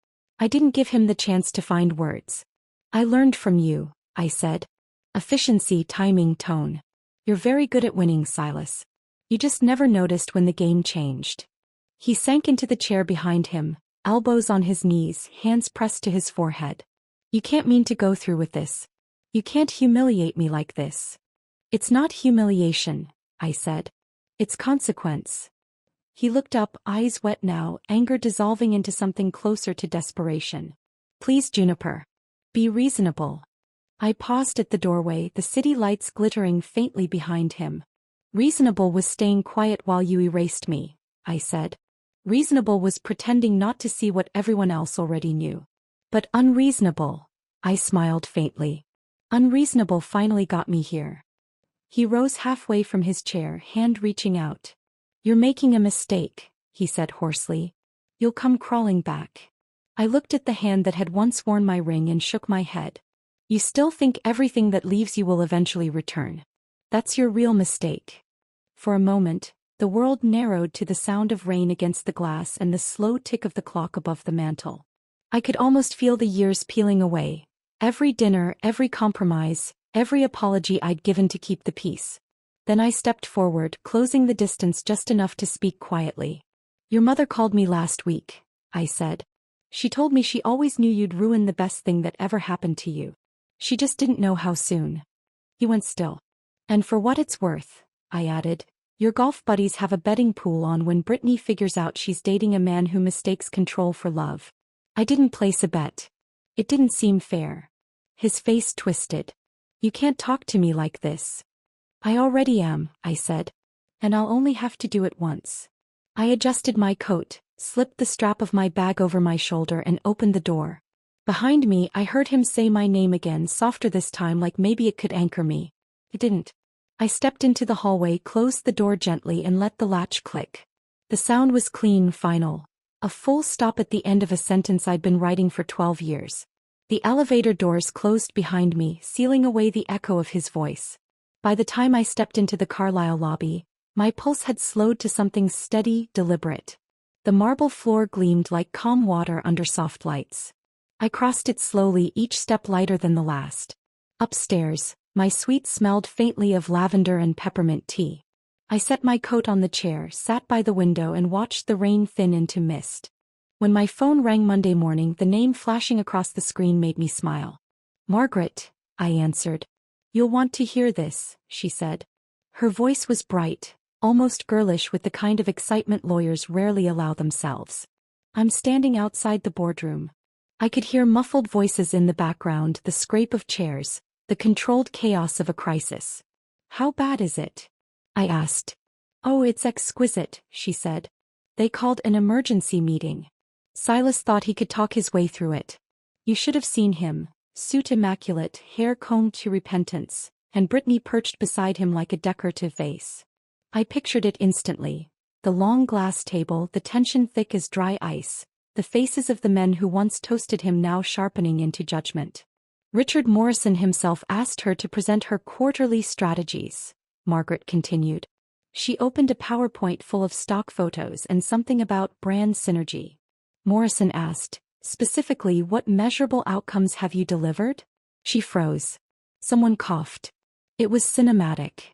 A: I didn't give him the chance to find words. I learned from you, I said. Efficiency, timing, tone. You're very good at winning, Silas. You just never noticed when the game changed. He sank into the chair behind him, elbows on his knees, hands pressed to his forehead. You can't mean to go through with this. You can't humiliate me like this. It's not humiliation, I said. It's consequence. He looked up, eyes wet now, anger dissolving into something closer to desperation. Please, Juniper. Be reasonable. I paused at the doorway, the city lights glittering faintly behind him. Reasonable was staying quiet while you erased me, I said. Reasonable was pretending not to see what everyone else already knew. But unreasonable, I smiled faintly. Unreasonable finally got me here. He rose halfway from his chair, hand reaching out. You're making a mistake, he said hoarsely. You'll come crawling back. I looked at the hand that had once worn my ring and shook my head. You still think everything that leaves you will eventually return. That's your real mistake. For a moment, the world narrowed to the sound of rain against the glass and the slow tick of the clock above the mantel. I could almost feel the years peeling away. Every dinner, every compromise, every apology I'd given to keep the peace. Then I stepped forward, closing the distance just enough to speak quietly. Your mother called me last week, I said. She told me she always knew you'd ruin the best thing that ever happened to you. She just didn't know how soon. He went still. And for what it's worth, I added, your golf buddies have a betting pool on when Brittany figures out she's dating a man who mistakes control for love. I didn't place a bet. It didn't seem fair. His face twisted. You can't talk to me like this. I already am, I said. And I'll only have to do it once. I adjusted my coat, slipped the strap of my bag over my shoulder and opened the door. Behind me, I heard him say my name again, softer this time, like maybe it could anchor me. It didn't. I stepped into the hallway, closed the door gently and let the latch click. The sound was clean, final. A full stop at the end of a sentence I'd been writing for 12 years. The elevator doors closed behind me, sealing away the echo of his voice. By the time I stepped into the Carlisle lobby, my pulse had slowed to something steady, deliberate. The marble floor gleamed like calm water under soft lights. I crossed it slowly, each step lighter than the last. Upstairs, my suite smelled faintly of lavender and peppermint tea. I set my coat on the chair, sat by the window and watched the rain thin into mist. When my phone rang Monday morning, the name flashing across the screen made me smile. "Margaret," I answered. "You'll want to hear this," she said. Her voice was bright, almost girlish, with the kind of excitement lawyers rarely allow themselves. I'm standing outside the boardroom. I could hear muffled voices in the background, the scrape of chairs, the controlled chaos of a crisis. "How bad is it?" I asked. "Oh, it's exquisite," she said. "They called an emergency meeting. Silas thought he could talk his way through it. You should have seen him, suit immaculate, hair combed to repentance, and Brittany perched beside him like a decorative vase. I pictured it instantly. The long glass table, the tension thick as dry ice, the faces of the men who once toasted him now sharpening into judgment. Richard Morrison himself asked her to present her quarterly strategies," Margaret continued. She opened a PowerPoint full of stock photos and something about brand synergy. Morrison asked, "Specifically, what measurable outcomes have you delivered?" She froze. Someone coughed. It was cinematic.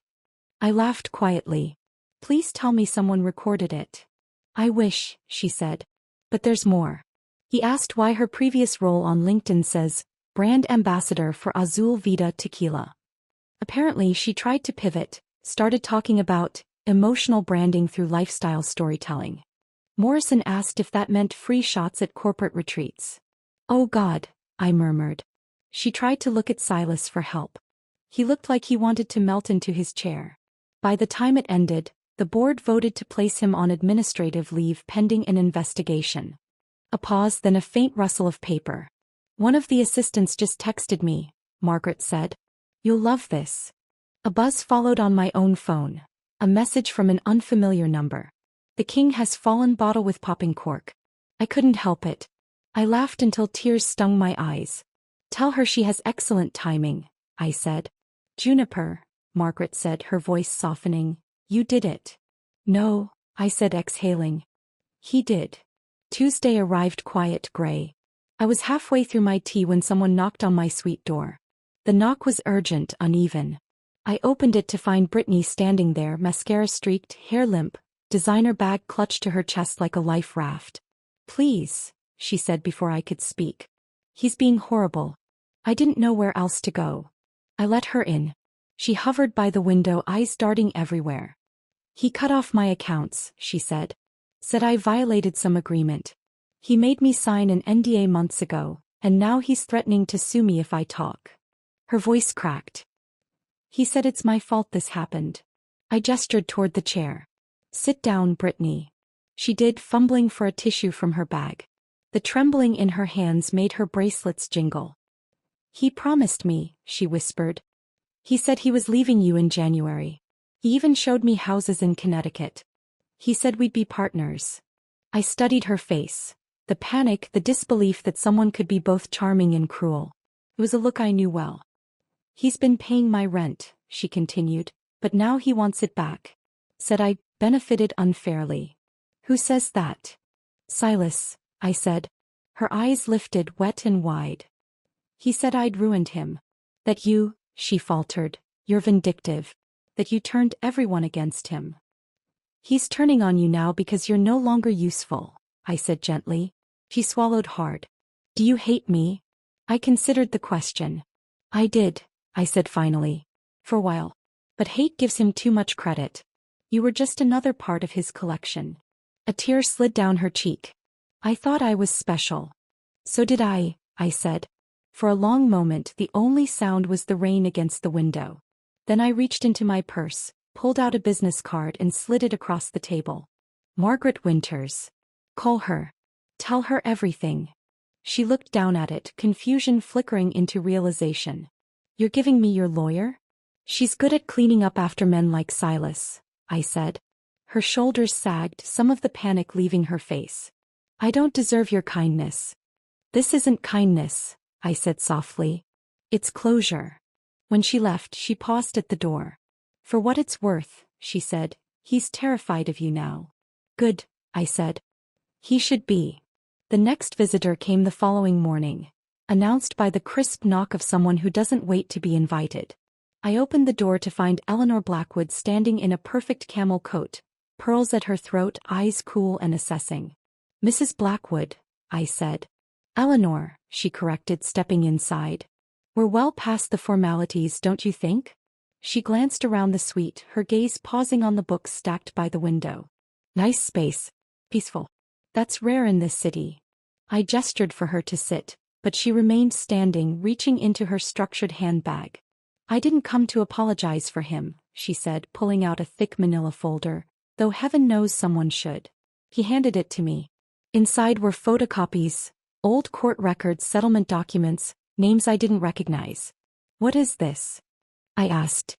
A: I laughed quietly. "Please tell me someone recorded it." "I wish," she said. "But there's more." He asked why her previous role on LinkedIn says, "Brand Ambassador for Azul Vida Tequila." Apparently she tried to pivot, started talking about emotional branding through lifestyle storytelling. Morrison asked if that meant free shots at corporate retreats. "Oh God," I murmured. She tried to look at Silas for help. He looked like he wanted to melt into his chair. By the time it ended, the board voted to place him on administrative leave pending an investigation. A pause, then a faint rustle of paper. "One of the assistants just texted me," Margaret said. "You'll love this." A buzz followed on my own phone. A message from an unfamiliar number. "The king has fallen, bottle with popping cork." I couldn't help it. I laughed until tears stung my eyes. "Tell her she has excellent timing," I said. "Juniper," Margaret said, her voice softening. "You did it." "No," I said, exhaling. "He did." Tuesday arrived quiet, gray. I was halfway through my tea when someone knocked on my suite door. The knock was urgent, uneven. I opened it to find Brittany standing there, mascara streaked, hair limp, designer bag clutched to her chest like a life raft. "Please," she said before I could speak. "He's being horrible." I didn't know where else to go. I let her in. She hovered by the window, eyes darting everywhere. "He cut off my accounts," she said. "Said I violated some agreement. He made me sign an NDA months ago, and now he's threatening to sue me if I talk." Her voice cracked. "He said it's my fault this happened." I gestured toward the chair. "Sit down, Brittany." She did, fumbling for a tissue from her bag. The trembling in her hands made her bracelets jingle. "He promised me," she whispered. "He said he was leaving you in January. He even showed me houses in Connecticut. He said we'd be partners." I studied her face. The panic, the disbelief that someone could be both charming and cruel. It was a look I knew well. "He's been paying my rent," she continued, "but now he wants it back. Said I benefited unfairly." "Who says that?" "Silas," I said. Her eyes lifted, wet and wide. "He said I'd ruined him. That you," she faltered, "you're vindictive. That you turned everyone against him." "He's turning on you now because you're no longer useful," I said gently. She swallowed hard. "Do you hate me?" I considered the question. "I did," I said finally. "For a while. But hate gives him too much credit. You were just another part of his collection." A tear slid down her cheek. "I thought I was special." "So did I said. For a long moment the only sound was the rain against the window. Then I reached into my purse, pulled out a business card and slid it across the table. "Margaret Winters. Call her. Tell her everything." She looked down at it, confusion flickering into realization. "You're giving me your lawyer?" She's good at cleaning up after men like Silas, I said. Her shoulders sagged, some of the panic leaving her face. I don't deserve your kindness. This isn't kindness, I said softly. It's closure. When she left, she paused at the door. For what it's worth, she said, he's terrified of you now. Good, I said. He should be. The next visitor came the following morning, announced by the crisp knock of someone who doesn't wait to be invited. I opened the door to find Eleanor Blackwood standing in a perfect camel coat, pearls at her throat, eyes cool and assessing. Mrs. Blackwood, I said. Eleanor, she corrected, stepping inside. We're well past the formalities, don't you think? She glanced around the suite, her gaze pausing on the books stacked by the window. Nice space. Peaceful. That's rare in this city. I gestured for her to sit, but she remained standing, reaching into her structured handbag. I didn't come to apologize for him, she said, pulling out a thick manila folder, though heaven knows someone should. He handed it to me. Inside were photocopies, old court records, settlement documents, names I didn't recognize. What is this? I asked.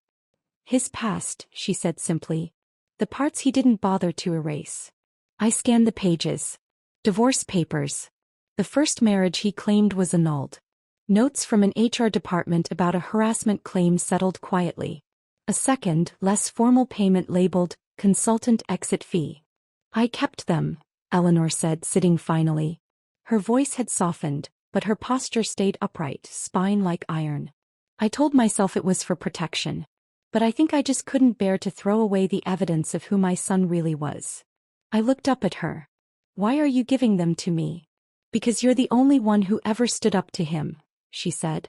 A: His past, she said simply. The parts he didn't bother to erase. I scanned the pages. Divorce papers. The first marriage he claimed was annulled. Notes from an HR department about a harassment claim settled quietly. A second, less formal payment labeled consultant exit fee. I kept them, Eleanor said, sitting finally. Her voice had softened, but her posture stayed upright, spine like iron. I told myself it was for protection. But I think I just couldn't bear to throw away the evidence of who my son really was. I looked up at her. Why are you giving them to me? Because you're the only one who ever stood up to him, she said.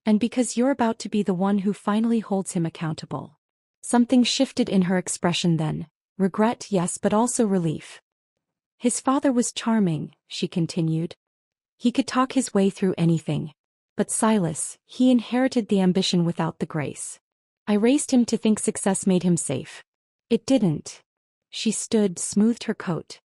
A: And because you're about to be the one who finally holds him accountable. Something shifted in her expression then. Regret, yes, but also relief. His father was charming, she continued. He could talk his way through anything. But Silas, he inherited the ambition without the grace. I raised him to think success made him safe. It didn't. She stood, smoothed her coat.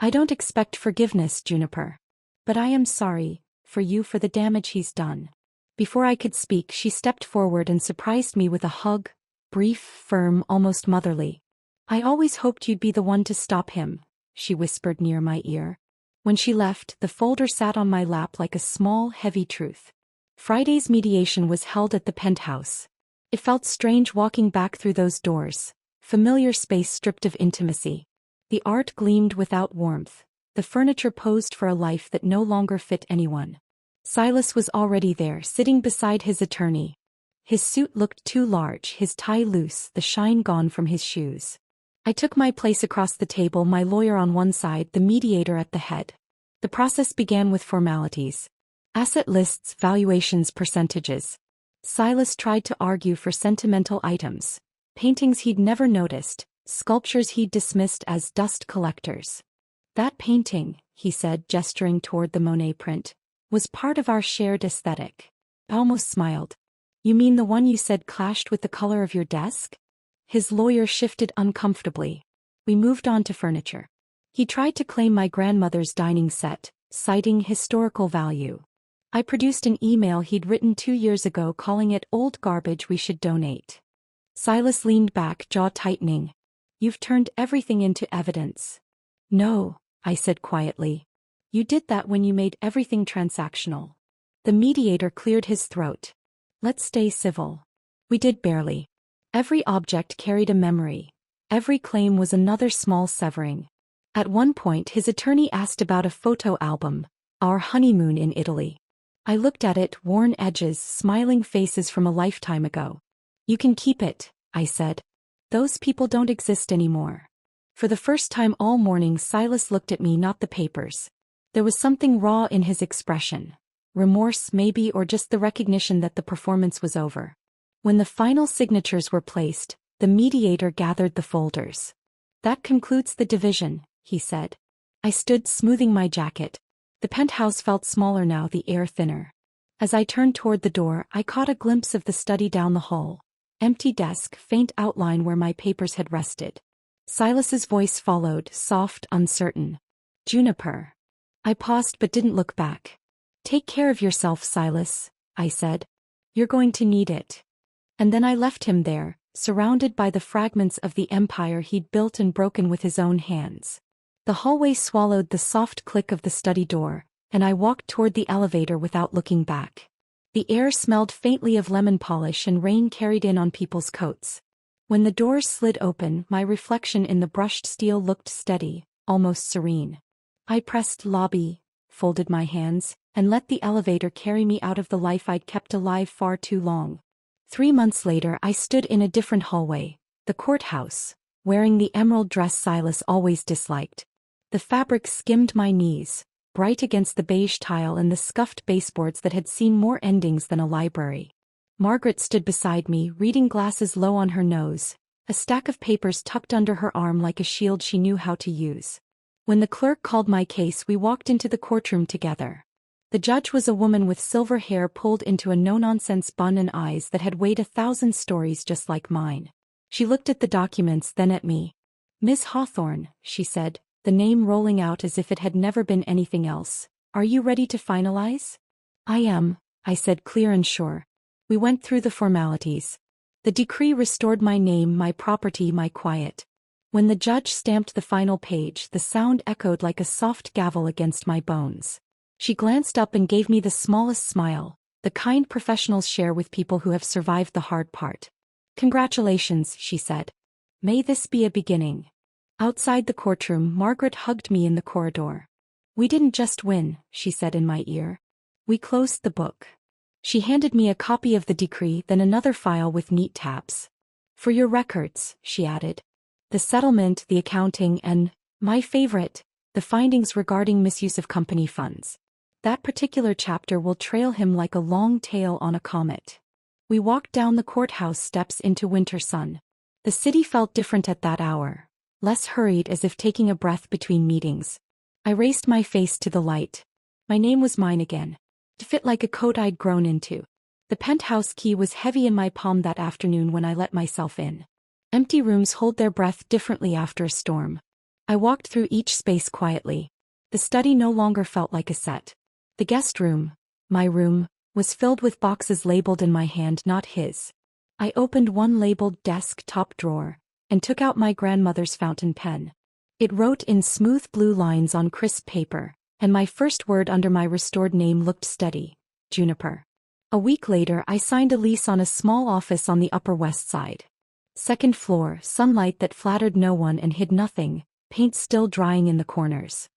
A: I don't expect forgiveness, Juniper. But I am sorry, for you, for the damage he's done. Before I could speak, she stepped forward and surprised me with a hug, brief, firm, almost motherly. I always hoped you'd be the one to stop him, she whispered near my ear. When she left, the folder sat on my lap like a small, heavy truth. Friday's mediation was held at the penthouse. It felt strange walking back through those doors, familiar space stripped of intimacy. The art gleamed without warmth, the furniture posed for a life that no longer fit anyone. Silas was already there, sitting beside his attorney. His suit looked too large, his tie loose, the shine gone from his shoes. I took my place across the table, my lawyer on one side, the mediator at the head. The process began with formalities. Asset lists, valuations, percentages. Silas tried to argue for sentimental items, paintings he'd never noticed, sculptures he'd dismissed as dust collectors. That painting, he said, gesturing toward the Monet print, was part of our shared aesthetic. I almost smiled. You mean the one you said clashed with the color of your desk? His lawyer shifted uncomfortably. We moved on to furniture. He tried to claim my grandmother's dining set, citing historical value. I produced an email he'd written 2 years ago calling it old garbage we should donate. Silas leaned back, jaw tightening. You've turned everything into evidence. No, I said quietly. You did that when you made everything transactional. The mediator cleared his throat. Let's stay civil. We did barely. Every object carried a memory. Every claim was another small severing. At one point his attorney asked about a photo album, our honeymoon in Italy. I looked at it, worn edges, smiling faces from a lifetime ago. You can keep it, I said. Those people don't exist anymore. For the first time all morning Silas looked at me, not the papers. There was something raw in his expression. Remorse maybe, or just the recognition that the performance was over. When the final signatures were placed, the mediator gathered the folders. That concludes the division, he said. I stood, smoothing my jacket. The penthouse felt smaller now, the air thinner. As I turned toward the door, I caught a glimpse of the study down the hall. Empty desk, faint outline where my papers had rested. Silas's voice followed, soft, uncertain. Juniper. I paused but didn't look back. Take care of yourself, Silas, I said. You're going to need it. And then I left him there, surrounded by the fragments of the empire he'd built and broken with his own hands. The hallway swallowed the soft click of the study door, and I walked toward the elevator without looking back. The air smelled faintly of lemon polish and rain carried in on people's coats. When the doors slid open, my reflection in the brushed steel looked steady, almost serene. I pressed lobby, folded my hands, and let the elevator carry me out of the life I'd kept alive far too long. 3 months later I stood in a different hallway, the courthouse, wearing the emerald dress Silas always disliked. The fabric skimmed my knees, bright against the beige tile and the scuffed baseboards that had seen more endings than a library. Margaret stood beside me, reading glasses low on her nose, a stack of papers tucked under her arm like a shield she knew how to use. When the clerk called my case, we walked into the courtroom together. The judge was a woman with silver hair pulled into a no-nonsense bun and eyes that had weighed 1,000 stories just like mine. She looked at the documents, then at me. "Miss Hawthorne," she said, the name rolling out as if it had never been anything else. "Are you ready to finalize?" "I am," I said, clear and sure. We went through the formalities. The decree restored my name, my property, my quiet. When the judge stamped the final page, the sound echoed like a soft gavel against my bones. She glanced up and gave me the smallest smile, the kind professionals share with people who have survived the hard part. "Congratulations," she said. "May this be a beginning." Outside the courtroom, Margaret hugged me in the corridor. "We didn't just win," she said in my ear. "We closed the book." She handed me a copy of the decree, then another file with neat tabs. "For your records," she added. "The settlement, the accounting, and, my favorite, the findings regarding misuse of company funds. That particular chapter will trail him like a long tail on a comet." We walked down the courthouse steps into winter sun. The city felt different at that hour, less hurried, as if taking a breath between meetings. I raised my face to the light. My name was mine again. It fit like a coat I'd grown into. The penthouse key was heavy in my palm that afternoon when I let myself in. Empty rooms hold their breath differently after a storm. I walked through each space quietly. The study no longer felt like a set. The guest room, my room, was filled with boxes labeled in my hand, not his. I opened one labeled desk top drawer, and took out my grandmother's fountain pen. It wrote in smooth blue lines on crisp paper, and my first word under my restored name looked steady: Juniper. A week later I signed a lease on a small office on the Upper West Side. Second floor, sunlight that flattered no one and hid nothing, paint still drying in the corners.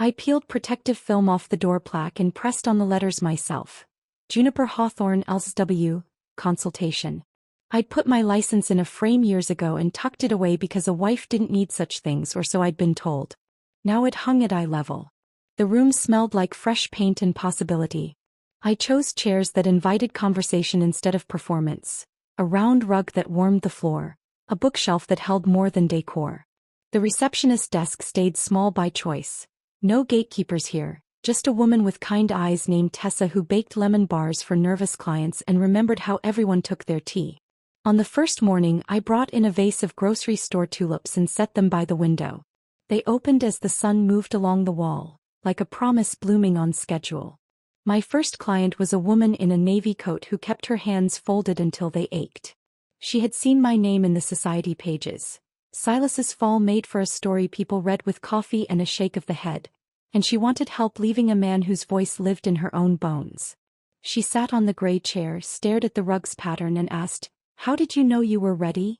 A: I peeled protective film off the door plaque and pressed on the letters myself. Juniper Hawthorne LSW, consultation. I'd put my license in a frame years ago and tucked it away because a wife didn't need such things, or so I'd been told. Now it hung at eye level. The room smelled like fresh paint and possibility. I chose chairs that invited conversation instead of performance, a round rug that warmed the floor, a bookshelf that held more than decor. The receptionist's desk stayed small by choice. No gatekeepers here, just a woman with kind eyes named Tessa who baked lemon bars for nervous clients and remembered how everyone took their tea. On the first morning, I brought in a vase of grocery store tulips and set them by the window. They opened as the sun moved along the wall, like a promise blooming on schedule. My first client was a woman in a navy coat who kept her hands folded until they ached. She had seen my name in the society pages. Silas's fall made for a story people read with coffee and a shake of the head, and she wanted help leaving a man whose voice lived in her own bones. She sat on the gray chair, stared at the rug's pattern and asked, "How did you know you were ready?"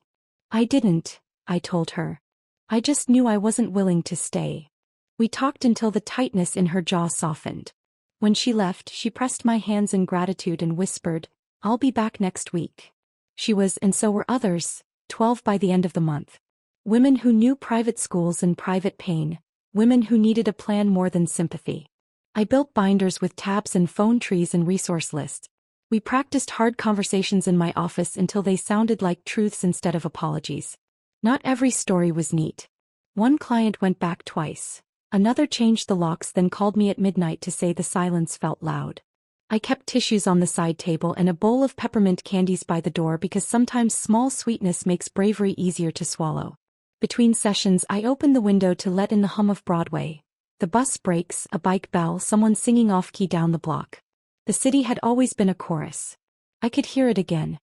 A: "I didn't," I told her. "I just knew I wasn't willing to stay." We talked until the tightness in her jaw softened. When she left, she pressed my hands in gratitude and whispered, "I'll be back next week." She was, and so were others, 12 by the end of the month. Women who knew private schools and private pain, women who needed a plan more than sympathy. I built binders with tabs and phone trees and resource lists. We practiced hard conversations in my office until they sounded like truths instead of apologies. Not every story was neat. One client went back twice. Another changed the locks, then called me at midnight to say the silence felt loud. I kept tissues on the side table and a bowl of peppermint candies by the door because sometimes small sweetness makes bravery easier to swallow. Between sessions, I opened the window to let in the hum of Broadway. The bus brakes, a bike bell, someone singing off-key down the block. The city had always been a chorus. I could hear it again.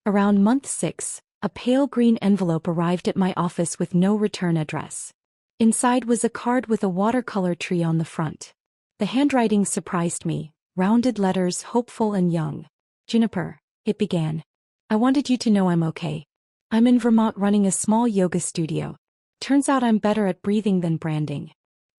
A: Around month 6, a pale green envelope arrived at my office with no return address. Inside was a card with a watercolor tree on the front. The handwriting surprised me, rounded letters, hopeful and young. Juniper, it began. I wanted you to know I'm okay. I'm in Vermont running a small yoga studio. Turns out I'm better at breathing than branding.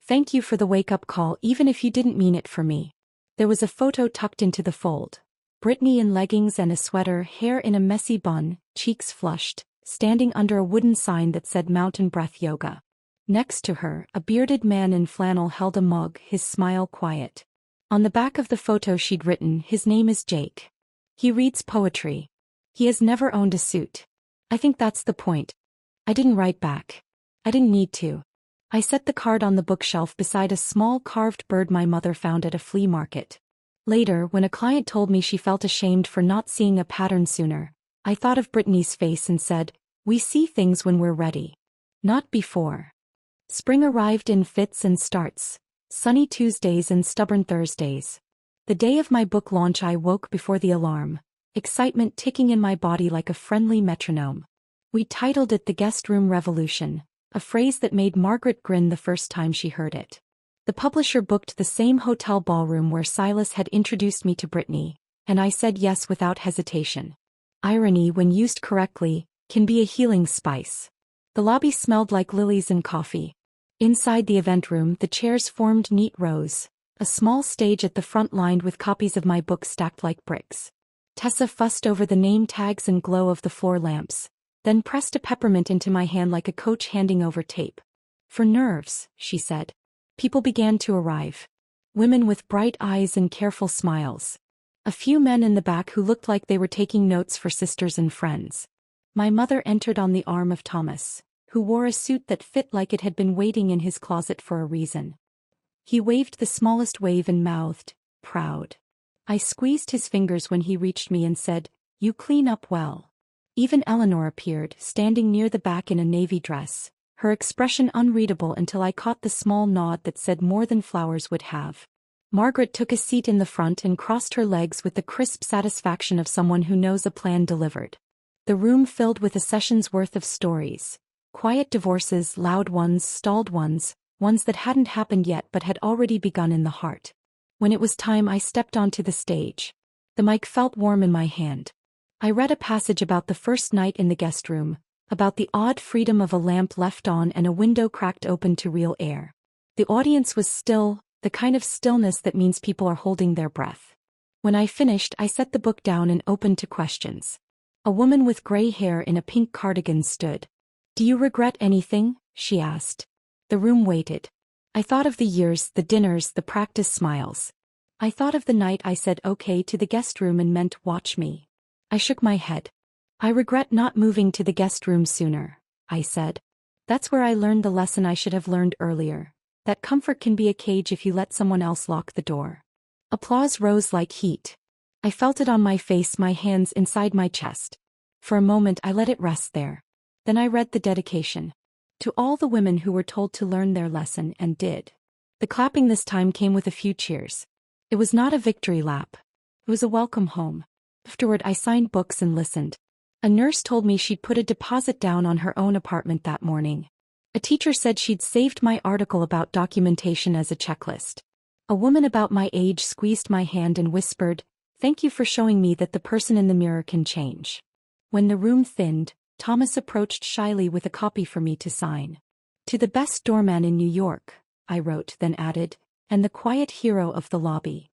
A: Thank you for the wake-up call even if you didn't mean it for me. There was a photo tucked into the fold. Brittany in leggings and a sweater, hair in a messy bun, cheeks flushed, standing under a wooden sign that said Mountain Breath Yoga. Next to her, a bearded man in flannel held a mug, his smile quiet. On the back of the photo she'd written, his name is Jake. He reads poetry. He has never owned a suit. I think that's the point. I didn't write back. I didn't need to. I set the card on the bookshelf beside a small carved bird my mother found at a flea market. Later, when a client told me she felt ashamed for not seeing a pattern sooner, I thought of Brittany's face and said, we see things when we're ready. Not before. Spring arrived in fits and starts, sunny Tuesdays and stubborn Thursdays. The day of my book launch I woke before the alarm, excitement ticking in my body like a friendly metronome. We titled it The Guest Room Revolution, a phrase that made Margaret grin the first time she heard it. The publisher booked the same hotel ballroom where Silas had introduced me to Brittany, and I said yes without hesitation. Irony, when used correctly, can be a healing spice. The lobby smelled like lilies and coffee. Inside the event room, the chairs formed neat rows, a small stage at the front lined with copies of my book stacked like bricks. Tessa fussed over the name tags and glow of the floor lamps, then pressed a peppermint into my hand like a coach handing over tape. For nerves, she said. People began to arrive. Women with bright eyes and careful smiles. A few men in the back who looked like they were taking notes for sisters and friends. My mother entered on the arm of Thomas, who wore a suit that fit like it had been waiting in his closet for a reason. He waved the smallest wave and mouthed, proud. I squeezed his fingers when he reached me and said, you clean up well. Even Eleanor appeared, standing near the back in a navy dress, her expression unreadable until I caught the small nod that said more than flowers would have. Margaret took a seat in the front and crossed her legs with the crisp satisfaction of someone who knows a plan delivered. The room filled with a session's worth of stories. Quiet divorces, loud ones, stalled ones, ones that hadn't happened yet but had already begun in the heart. When it was time, I stepped onto the stage. The mic felt warm in my hand. I read a passage about the first night in the guest room, about the odd freedom of a lamp left on and a window cracked open to real air. The audience was still, the kind of stillness that means people are holding their breath. When I finished, I set the book down and opened to questions. A woman with gray hair in a pink cardigan stood. Do you regret anything? She asked. The room waited. I thought of the years, the dinners, the practice smiles. I thought of the night I said okay to the guest room and meant watch me. I shook my head. I regret not moving to the guest room sooner, I said. That's where I learned the lesson I should have learned earlier, that comfort can be a cage if you let someone else lock the door. Applause rose like heat. I felt it on my face, my hands inside my chest. For a moment I let it rest there. Then I read the dedication. To all the women who were told to learn their lesson and did. The clapping this time came with a few cheers. It was not a victory lap. It was a welcome home. Afterward I signed books and listened. A nurse told me she'd put a deposit down on her own apartment that morning. A teacher said she'd saved my article about documentation as a checklist. A woman about my age squeezed my hand and whispered, "Thank you for showing me that the person in the mirror can change." When the room thinned, Thomas approached shyly with a copy for me to sign. "To the best doorman in New York," I wrote, then added, "and the quiet hero of the lobby."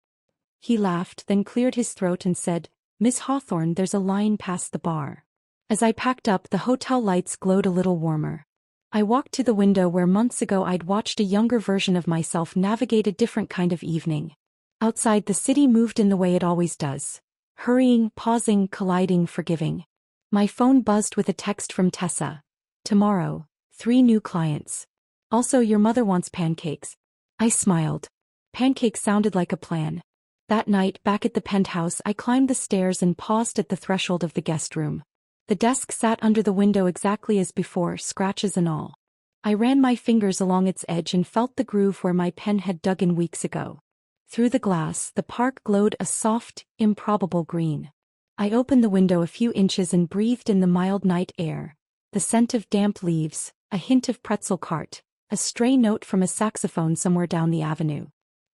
A: He laughed, then cleared his throat and said, "Miss Hawthorne, there's a line past the bar." As I packed up, the hotel lights glowed a little warmer. I walked to the window where months ago I'd watched a younger version of myself navigate a different kind of evening. Outside, the city moved in the way it always does. Hurrying, pausing, colliding, forgiving. My phone buzzed with a text from Tessa. "Tomorrow, 3 new clients. Also, your mother wants pancakes." I smiled. Pancakes sounded like a plan. That night, back at the penthouse, I climbed the stairs and paused at the threshold of the guest room. The desk sat under the window exactly as before, scratches and all. I ran my fingers along its edge and felt the groove where my pen had dug in weeks ago. Through the glass, the park glowed a soft, improbable green. I opened the window a few inches and breathed in the mild night air. The scent of damp leaves, a hint of pretzel cart, a stray note from a saxophone somewhere down the avenue.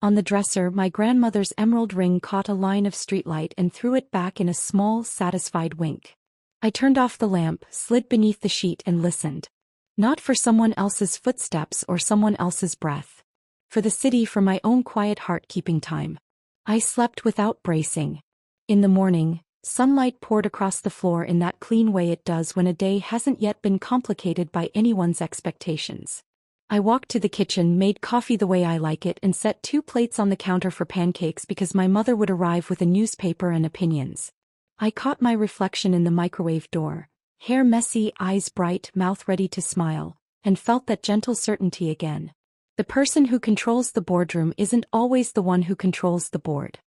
A: On the dresser, my grandmother's emerald ring caught a line of streetlight and threw it back in a small, satisfied wink. I turned off the lamp, slid beneath the sheet and listened. Not for someone else's footsteps or someone else's breath. For the city, for my own quiet heart keeping time. I slept without bracing. In the morning, sunlight poured across the floor in that clean way it does when a day hasn't yet been complicated by anyone's expectations. I walked to the kitchen, made coffee the way I like it, and set 2 plates on the counter for pancakes because my mother would arrive with a newspaper and opinions. I caught my reflection in the microwave door, hair messy, eyes bright, mouth ready to smile, and felt that gentle certainty again. The person who controls the boardroom isn't always the one who controls the board.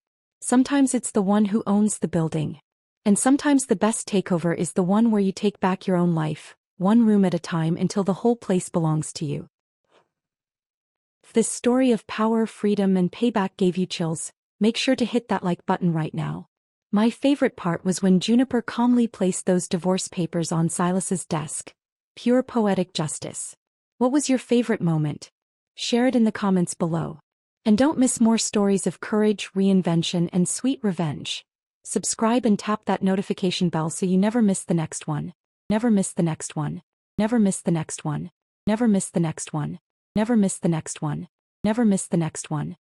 A: Sometimes it's the one who owns the building. And sometimes the best takeover is the one where you take back your own life, one room at a time until the whole place belongs to you. If this story of power, freedom, and payback gave you chills, make sure to hit that like button right now. My favorite part was when Juniper calmly placed those divorce papers on Silas's desk. Pure poetic justice. What was your favorite moment? Share it in the comments below. And don't miss more stories of courage, reinvention, and sweet revenge. Subscribe and tap that notification bell so you never miss the next one. Never miss the next one. Never miss the next one. Never miss the next one. Never miss the next one. Never miss the next one.